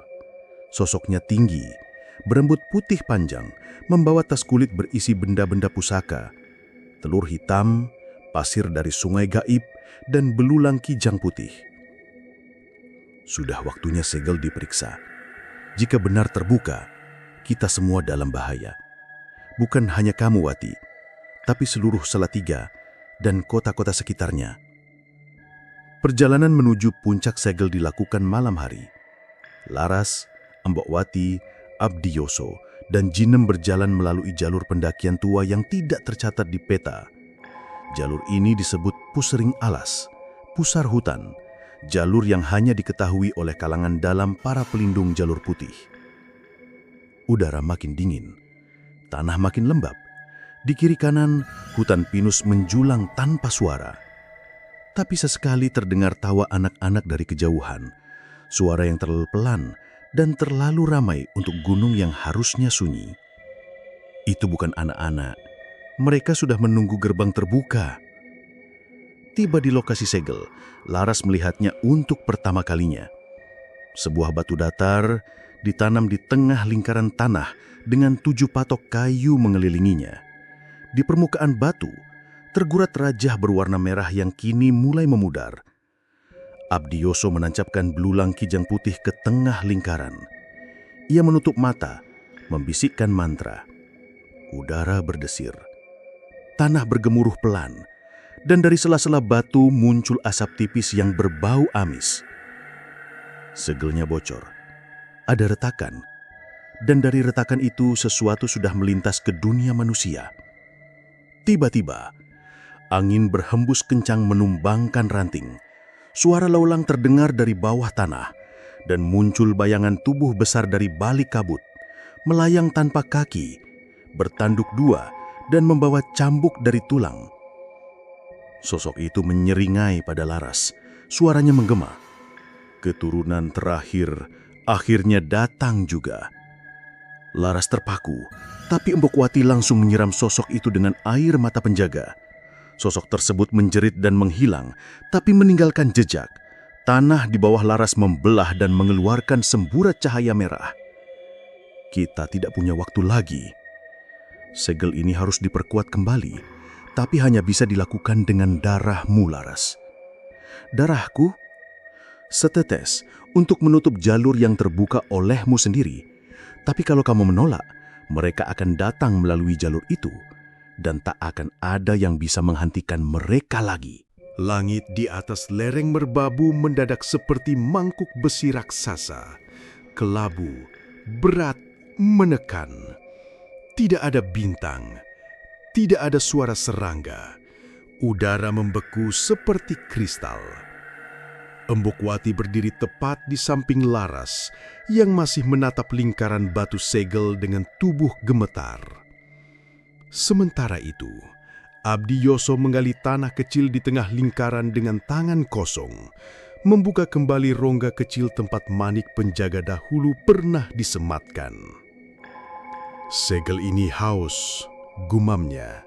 Sosoknya tinggi, berambut putih panjang, membawa tas kulit berisi benda-benda pusaka, telur hitam, pasir dari sungai gaib, dan belulang kijang putih. Sudah waktunya segel diperiksa. Jika benar terbuka, kita semua dalam bahaya. Bukan hanya kamu, Wati, tapi seluruh Salatiga dan kota-kota sekitarnya. Perjalanan menuju puncak segel dilakukan malam hari. Laras, Mbok Wati, Abdi Yoso, dan Jinem berjalan melalui jalur pendakian tua yang tidak tercatat di peta. Jalur ini disebut pusering alas, pusar hutan, jalur yang hanya diketahui oleh kalangan dalam para pelindung jalur putih. Udara makin dingin, tanah makin lembab. Di kiri kanan, hutan pinus menjulang tanpa suara. Tapi sesekali terdengar tawa anak-anak dari kejauhan, suara yang terlalu pelan dan terlalu ramai untuk gunung yang harusnya sunyi. Itu bukan anak-anak. Mereka sudah menunggu gerbang terbuka. Tiba di lokasi segel, Laras melihatnya untuk pertama kalinya. Sebuah batu datar ditanam di tengah lingkaran tanah dengan 7 patok kayu mengelilinginya. Di permukaan batu, tergurat rajah berwarna merah yang kini mulai memudar. Abdiyoso menancapkan belulang kijang putih ke tengah lingkaran. Ia menutup mata, membisikkan mantra. Udara berdesir. Tanah bergemuruh pelan, dan dari sela-sela batu muncul asap tipis yang berbau amis. Segelnya bocor. Ada retakan, dan dari retakan itu sesuatu sudah melintas ke dunia manusia. Tiba-tiba, angin berhembus kencang menumbangkan ranting. Suara laulang terdengar dari bawah tanah, dan muncul bayangan tubuh besar dari balik kabut, melayang tanpa kaki, bertanduk dua, dan membawa cambuk dari tulang. Sosok itu menyeringai pada Laras. Suaranya menggema. Keturunan terakhir akhirnya datang juga. Laras terpaku, tapi Embokwati langsung menyiram sosok itu dengan air mata penjaga. Sosok tersebut menjerit dan menghilang, tapi meninggalkan jejak. Tanah di bawah Laras membelah dan mengeluarkan semburat cahaya merah. Kita tidak punya waktu lagi. Segel ini harus diperkuat kembali, tapi hanya bisa dilakukan dengan darahmu, Laras. Darahku? Setetes untuk menutup jalur yang terbuka olehmu sendiri. Tapi kalau kamu menolak, mereka akan datang melalui jalur itu, dan tak akan ada yang bisa menghentikan mereka lagi. Langit di atas lereng merbabu mendadak seperti mangkuk besi raksasa. Kelabu, berat, menekan. Tidak ada bintang, tidak ada suara serangga. Udara membeku seperti kristal. Embokwati berdiri tepat di samping Laras yang masih menatap lingkaran batu segel dengan tubuh gemetar. Sementara itu, Abdiyoso menggali tanah kecil di tengah lingkaran dengan tangan kosong, membuka kembali rongga kecil tempat manik penjaga dahulu pernah disematkan. Segel ini haus, gumamnya.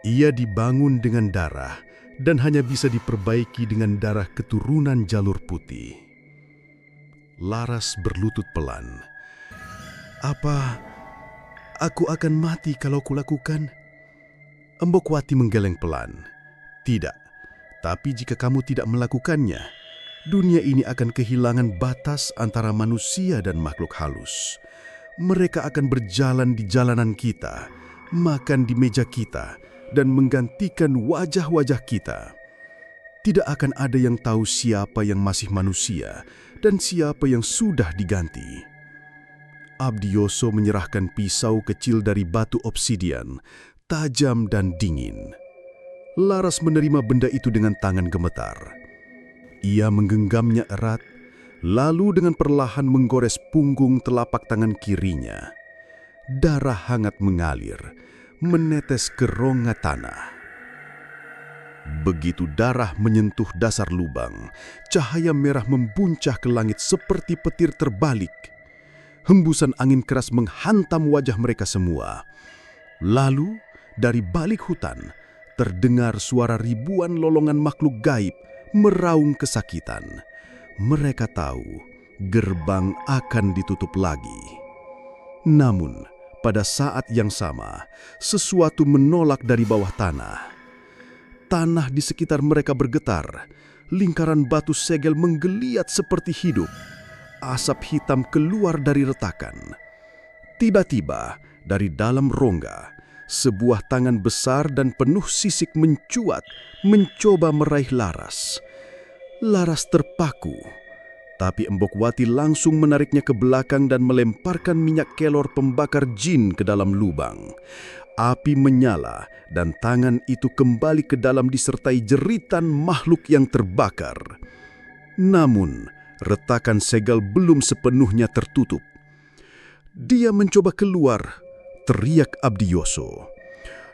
Ia dibangun dengan darah dan hanya bisa diperbaiki dengan darah keturunan jalur putih. Laras berlutut pelan. Apa aku akan mati kalau kulakukan? Embokwati menggeleng pelan. Tidak, tapi jika kamu tidak melakukannya, dunia ini akan kehilangan batas antara manusia dan makhluk halus. Mereka akan berjalan di jalanan kita, makan di meja kita, dan menggantikan wajah-wajah kita. Tidak akan ada yang tahu siapa yang masih manusia dan siapa yang sudah diganti. Abdiyoso menyerahkan pisau kecil dari batu obsidian, tajam dan dingin. Laras menerima benda itu dengan tangan gemetar. Ia menggenggamnya erat, lalu dengan perlahan menggores punggung telapak tangan kirinya. Darah hangat mengalir, menetes ke rongga tanah. Begitu darah menyentuh dasar lubang, cahaya merah membuncah ke langit seperti petir terbalik. Hembusan angin keras menghantam wajah mereka semua. Lalu, dari balik hutan, terdengar suara ribuan lolongan makhluk gaib meraung kesakitan. Mereka tahu gerbang akan ditutup lagi. Namun, pada saat yang sama, sesuatu menolak dari bawah tanah. Tanah di sekitar mereka bergetar. Lingkaran batu segel menggeliat seperti hidup. Asap hitam keluar dari retakan. Tiba-tiba, dari dalam rongga, sebuah tangan besar dan penuh sisik mencuat, mencoba meraih Laras. Laras terpaku, tapi Embokwati langsung menariknya ke belakang dan melemparkan minyak kelor pembakar jin ke dalam lubang. Api menyala dan tangan itu kembali ke dalam disertai jeritan makhluk yang terbakar. Namun, retakan segel belum sepenuhnya tertutup. Dia mencoba keluar, teriak Abdiyoso.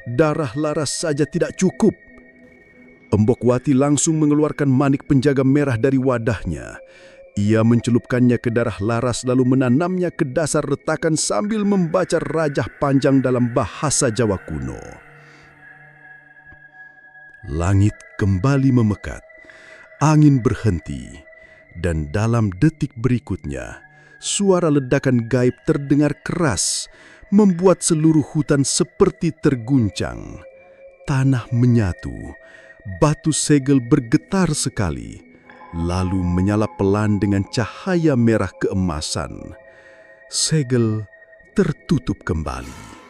Darah Laras saja tidak cukup. Embokwati langsung mengeluarkan manik penjaga merah dari wadahnya. Ia mencelupkannya ke darah Laras lalu menanamnya ke dasar retakan sambil membaca rajah panjang dalam bahasa Jawa kuno. Langit kembali memekat, angin berhenti, dan dalam detik berikutnya, suara ledakan gaib terdengar keras, membuat seluruh hutan seperti terguncang. Tanah menyatu, batu segel bergetar sekali, lalu menyala pelan dengan cahaya merah keemasan. Segel tertutup kembali.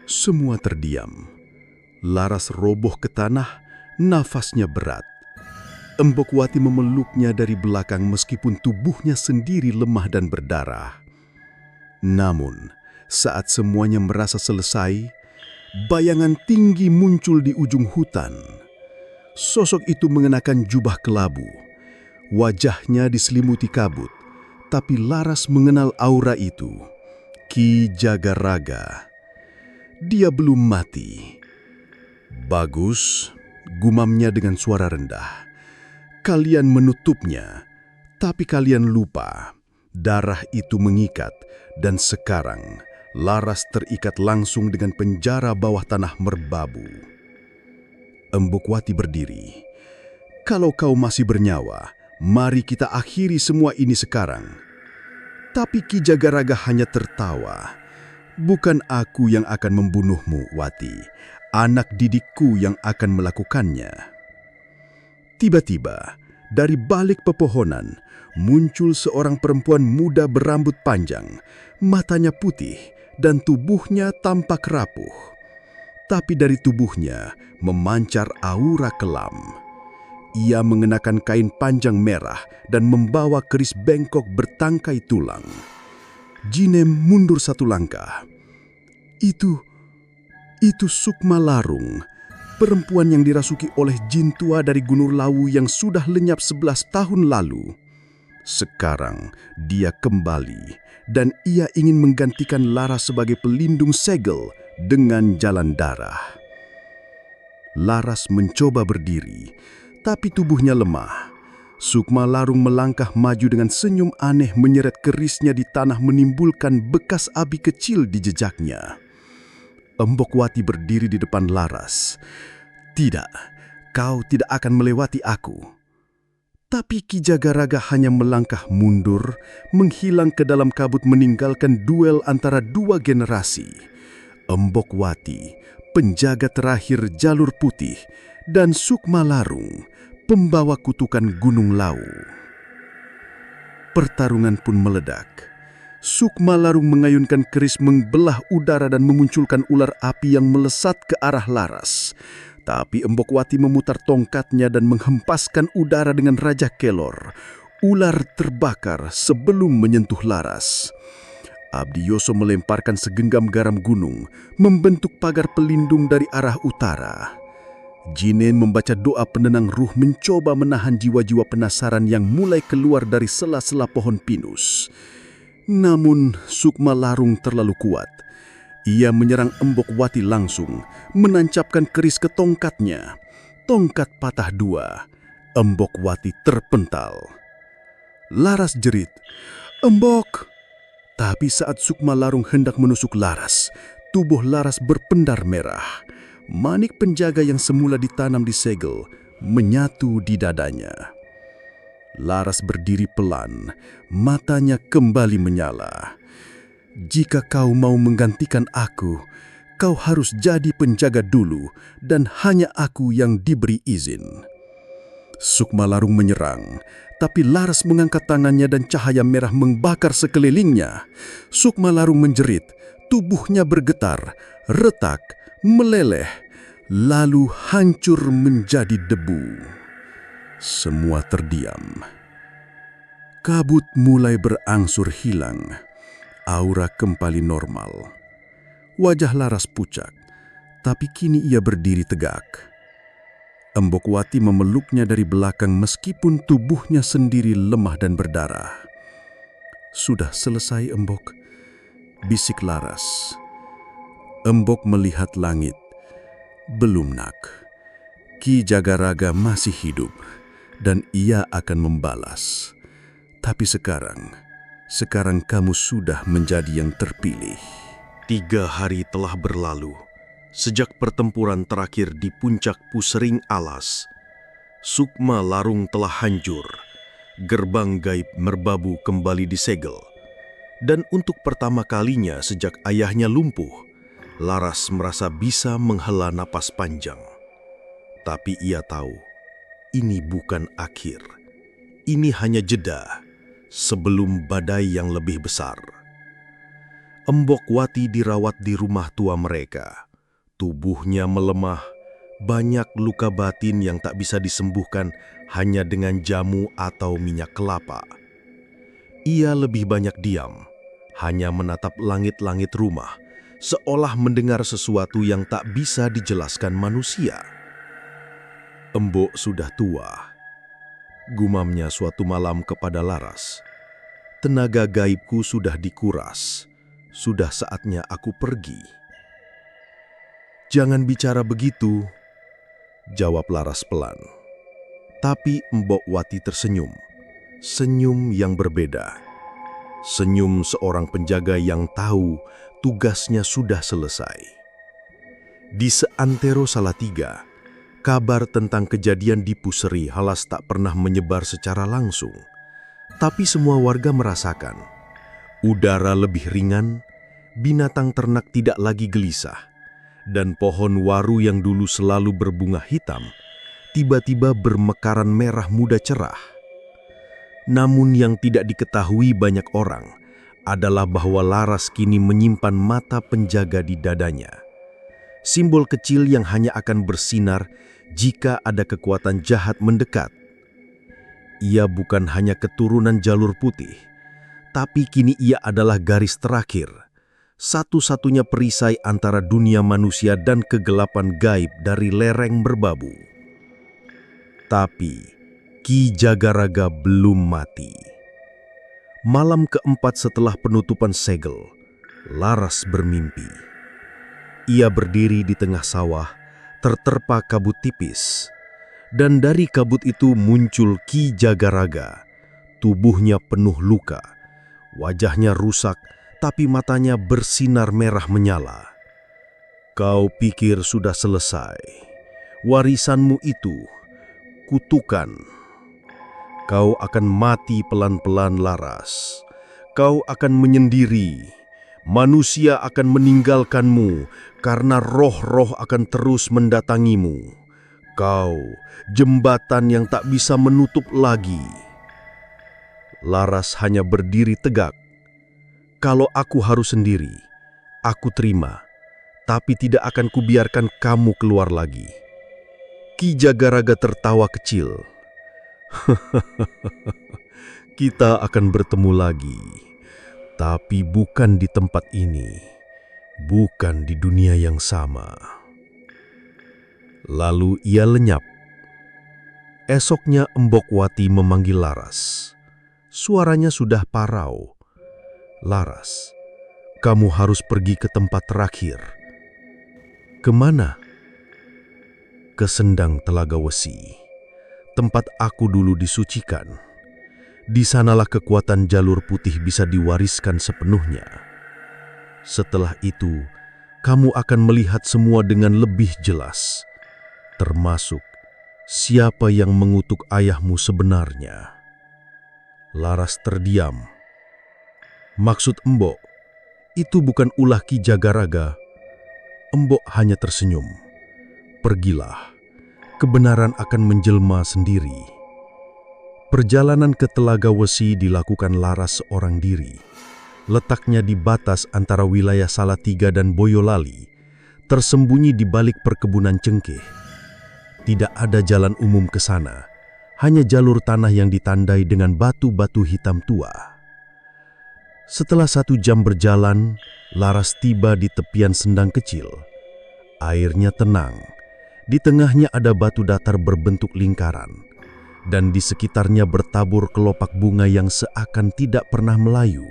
Semua terdiam. Laras roboh ke tanah, nafasnya berat. Embokwati memeluknya dari belakang meskipun tubuhnya sendiri lemah dan berdarah. Namun, saat semuanya merasa selesai, bayangan tinggi muncul di ujung hutan. Sosok itu mengenakan jubah kelabu. Wajahnya diselimuti kabut, tapi Laras mengenal aura itu. Ki Jagaraga. Dia belum mati. Bagus, gumamnya dengan suara rendah. Kalian menutupnya, tapi kalian lupa. Darah itu mengikat, dan sekarang Laras terikat langsung dengan penjara bawah tanah merbabu. Embokwati berdiri. Kalau kau masih bernyawa, mari kita akhiri semua ini sekarang. Tapi Ki Jagaraga hanya tertawa. Bukan aku yang akan membunuhmu, Wati. Anak didikku yang akan melakukannya. Tiba-tiba, dari balik pepohonan, muncul seorang perempuan muda berambut panjang, matanya putih, dan tubuhnya tampak rapuh. Tapi dari tubuhnya memancar aura kelam. Ia mengenakan kain panjang merah dan membawa keris bengkok bertangkai tulang. Jinem mundur satu langkah. Itu Sukma Larung, perempuan yang dirasuki oleh jin tua dari Gunung Lawu yang sudah lenyap 11 tahun lalu. Sekarang dia kembali dan ia ingin menggantikan Laras sebagai pelindung segel dengan jalan darah. Laras mencoba berdiri, tapi tubuhnya lemah. Sukma Larung melangkah maju dengan senyum aneh menyeret kerisnya di tanah menimbulkan bekas api kecil di jejaknya. Embokwati berdiri di depan Laras. Tidak, kau tidak akan melewati aku. Tapi Ki Jagaraga hanya melangkah mundur, menghilang ke dalam kabut meninggalkan duel antara dua generasi. Embokwati, penjaga terakhir jalur putih, dan Sukma Larung, pembawa kutukan Gunung Lawu. Pertarungan pun meledak. Sukma Larung mengayunkan keris membelah udara dan memunculkan ular api yang melesat ke arah Laras. Tapi Embokwati memutar tongkatnya dan menghempaskan udara dengan Raja Kelor. Ular terbakar sebelum menyentuh Laras. Abdiyoso melemparkan segenggam garam gunung, membentuk pagar pelindung dari arah utara. Jinen membaca doa penenang ruh mencoba menahan jiwa-jiwa penasaran yang mulai keluar dari sela-sela pohon pinus. Namun Sukma Larung terlalu kuat. Ia menyerang Embokwati langsung, menancapkan keris ke tongkatnya. Tongkat patah dua. Embokwati terpental. Laras jerit, "Embok!" Tapi saat Sukma Larung hendak menusuk Laras, tubuh Laras berpendar merah. Manik penjaga yang semula ditanam di segel menyatu di dadanya. Laras berdiri pelan, matanya kembali menyala. "Jika kau mau menggantikan aku, kau harus jadi penjaga dulu dan hanya aku yang diberi izin." Sukma Larung menyerang, tapi Laras mengangkat tangannya dan cahaya merah membakar sekelilingnya. Sukma Larung menjerit, tubuhnya bergetar, retak, meleleh, lalu hancur menjadi debu. Semua terdiam. Kabut mulai berangsur hilang. Aura kembali normal. Wajah Laras pucat, tapi kini ia berdiri tegak. Embokwati memeluknya dari belakang meskipun tubuhnya sendiri lemah dan berdarah. "Sudah selesai, Embok," bisik Laras. Embok melihat langit. "Belum, Nak. Ki Jagaraga masih hidup dan ia akan membalas. Tapi sekarang kamu sudah menjadi yang terpilih." 3 hari telah berlalu sejak pertempuran terakhir di puncak Pusering Alas. Sukma Larung telah hancur, gerbang gaib merbabu kembali disegel. Dan untuk pertama kalinya sejak ayahnya lumpuh, Laras merasa bisa menghela napas panjang. Tapi ia tahu, ini bukan akhir. Ini hanya jeda sebelum badai yang lebih besar. Embokwati dirawat di rumah tua mereka. Tubuhnya melemah, banyak luka batin yang tak bisa disembuhkan hanya dengan jamu atau minyak kelapa. Ia lebih banyak diam, hanya menatap langit-langit rumah, seolah mendengar sesuatu yang tak bisa dijelaskan manusia. "Embok sudah tua," gumamnya suatu malam kepada Laras. "Tenaga gaibku sudah dikuras, sudah saatnya aku pergi." "Jangan bicara begitu," jawab Laras pelan. Tapi Embokwati tersenyum, senyum yang berbeda. Senyum seorang penjaga yang tahu tugasnya sudah selesai. Di seantero Salatiga, kabar tentang kejadian di Puseri Alas tak pernah menyebar secara langsung. Tapi semua warga merasakan. Udara lebih ringan, binatang ternak tidak lagi gelisah, dan pohon waru yang dulu selalu berbunga hitam, tiba-tiba bermekaran merah muda cerah. Namun yang tidak diketahui banyak orang adalah bahwa Laras kini menyimpan mata penjaga di dadanya. Simbol kecil yang hanya akan bersinar jika ada kekuatan jahat mendekat. Ia bukan hanya keturunan jalur putih, tapi kini ia adalah garis terakhir, satu-satunya perisai antara dunia manusia dan kegelapan gaib dari lereng merbabu. Tapi Ki Jagaraga belum mati. Malam keempat setelah penutupan segel, Laras bermimpi. Ia berdiri di tengah sawah, terterpa kabut tipis. Dan dari kabut itu muncul Ki Jagaraga. Tubuhnya penuh luka, wajahnya rusak, tapi matanya bersinar merah menyala. "Kau pikir sudah selesai? Warisanmu itu, kutukan. Kau akan mati pelan-pelan, Laras. Kau akan menyendiri. Manusia akan meninggalkanmu karena roh-roh akan terus mendatangimu. Kau, jembatan yang tak bisa menutup lagi." Laras hanya berdiri tegak. "Kalau aku harus sendiri, aku terima, tapi tidak akan kubiarkan kamu keluar lagi." Ki Jagaraga tertawa kecil. "Kita akan bertemu lagi, tapi bukan di tempat ini, bukan di dunia yang sama." Lalu ia lenyap. Esoknya Embokwati memanggil Laras. Suaranya sudah parau. "Laras, kamu harus pergi ke tempat terakhir." "Kemana?" "Ke Sendang Telaga Wesi, tempat aku dulu disucikan. Di sanalah kekuatan jalur putih bisa diwariskan sepenuhnya. Setelah itu, kamu akan melihat semua dengan lebih jelas, termasuk siapa yang mengutuk ayahmu sebenarnya." Laras terdiam. "Maksud Embok, itu bukan ulah Ki Jagaraga." Embok hanya tersenyum. "Pergilah, kebenaran akan menjelma sendiri." Perjalanan ke Telaga Wesi dilakukan Laras seorang diri. Letaknya di batas antara wilayah Salatiga dan Boyolali, tersembunyi di balik perkebunan cengkeh. Tidak ada jalan umum ke sana, hanya jalur tanah yang ditandai dengan batu-batu hitam tua. Setelah 1 jam berjalan, Laras tiba di tepian sendang kecil. Airnya tenang. Di tengahnya ada batu datar berbentuk lingkaran. Dan di sekitarnya bertabur kelopak bunga yang seakan tidak pernah melayu.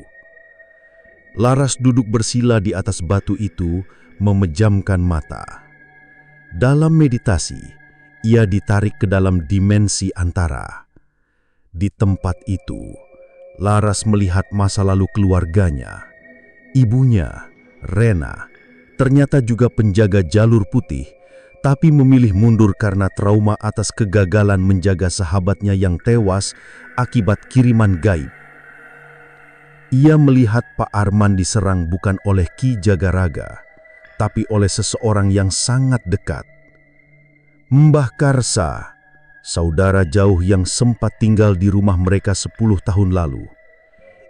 Laras duduk bersila di atas batu itu, memejamkan mata. Dalam meditasi, ia ditarik ke dalam dimensi antara. Di tempat itu, Laras melihat masa lalu keluarganya. Ibunya, Rena, ternyata juga penjaga jalur putih, tapi memilih mundur karena trauma atas kegagalan menjaga sahabatnya yang tewas akibat kiriman gaib. Ia melihat Pak Arman diserang bukan oleh Ki Jagaraga, tapi oleh seseorang yang sangat dekat. Mbah Karsa, saudara jauh yang sempat tinggal di rumah mereka 10 tahun lalu.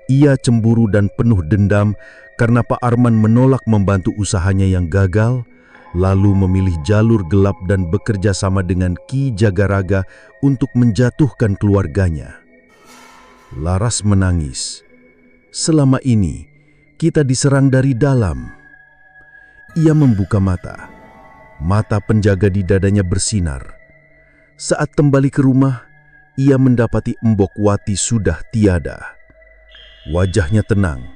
Ia cemburu dan penuh dendam karena Pak Arman menolak membantu usahanya yang gagal, lalu memilih jalur gelap dan bekerja sama dengan Ki Jagaraga untuk menjatuhkan keluarganya. Laras menangis. Selama ini, kita diserang dari dalam. Ia membuka mata. Mata penjaga di dadanya bersinar. Saat kembali ke rumah, ia mendapati Mbok Wati sudah tiada. Wajahnya tenang.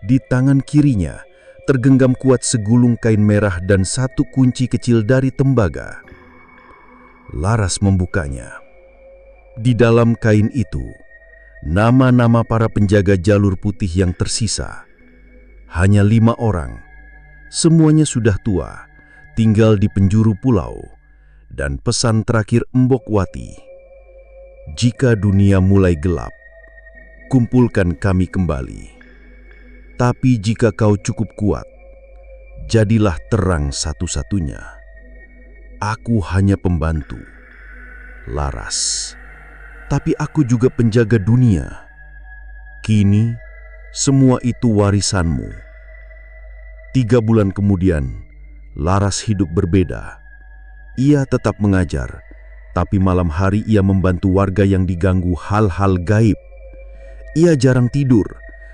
Di tangan kirinya tergenggam kuat segulung kain merah dan 1 kunci kecil dari tembaga. Laras membukanya. Di dalam kain itu, nama-nama para penjaga jalur putih yang tersisa. Hanya 5 orang. Semuanya sudah tua, tinggal di penjuru pulau. Dan pesan terakhir Mbok Wati, jika dunia mulai gelap, kumpulkan kami kembali. Tapi jika kau cukup kuat, jadilah terang satu-satunya. Aku hanya pembantu, Laras. Tapi aku juga penjaga dunia. Kini, semua itu warisanmu. 3 bulan kemudian, Laras hidup berbeda. Ia tetap mengajar, tapi malam hari ia membantu warga yang diganggu hal-hal gaib. Ia jarang tidur,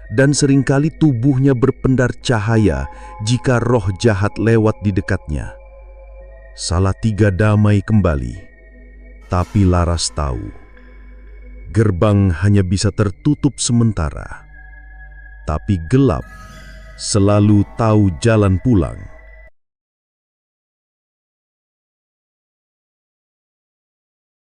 dan seringkali tubuhnya berpendar cahaya jika roh jahat lewat di dekatnya. Salatiga damai kembali, tapi Laras tahu, gerbang hanya bisa tertutup sementara, tapi gelap selalu tahu jalan pulang.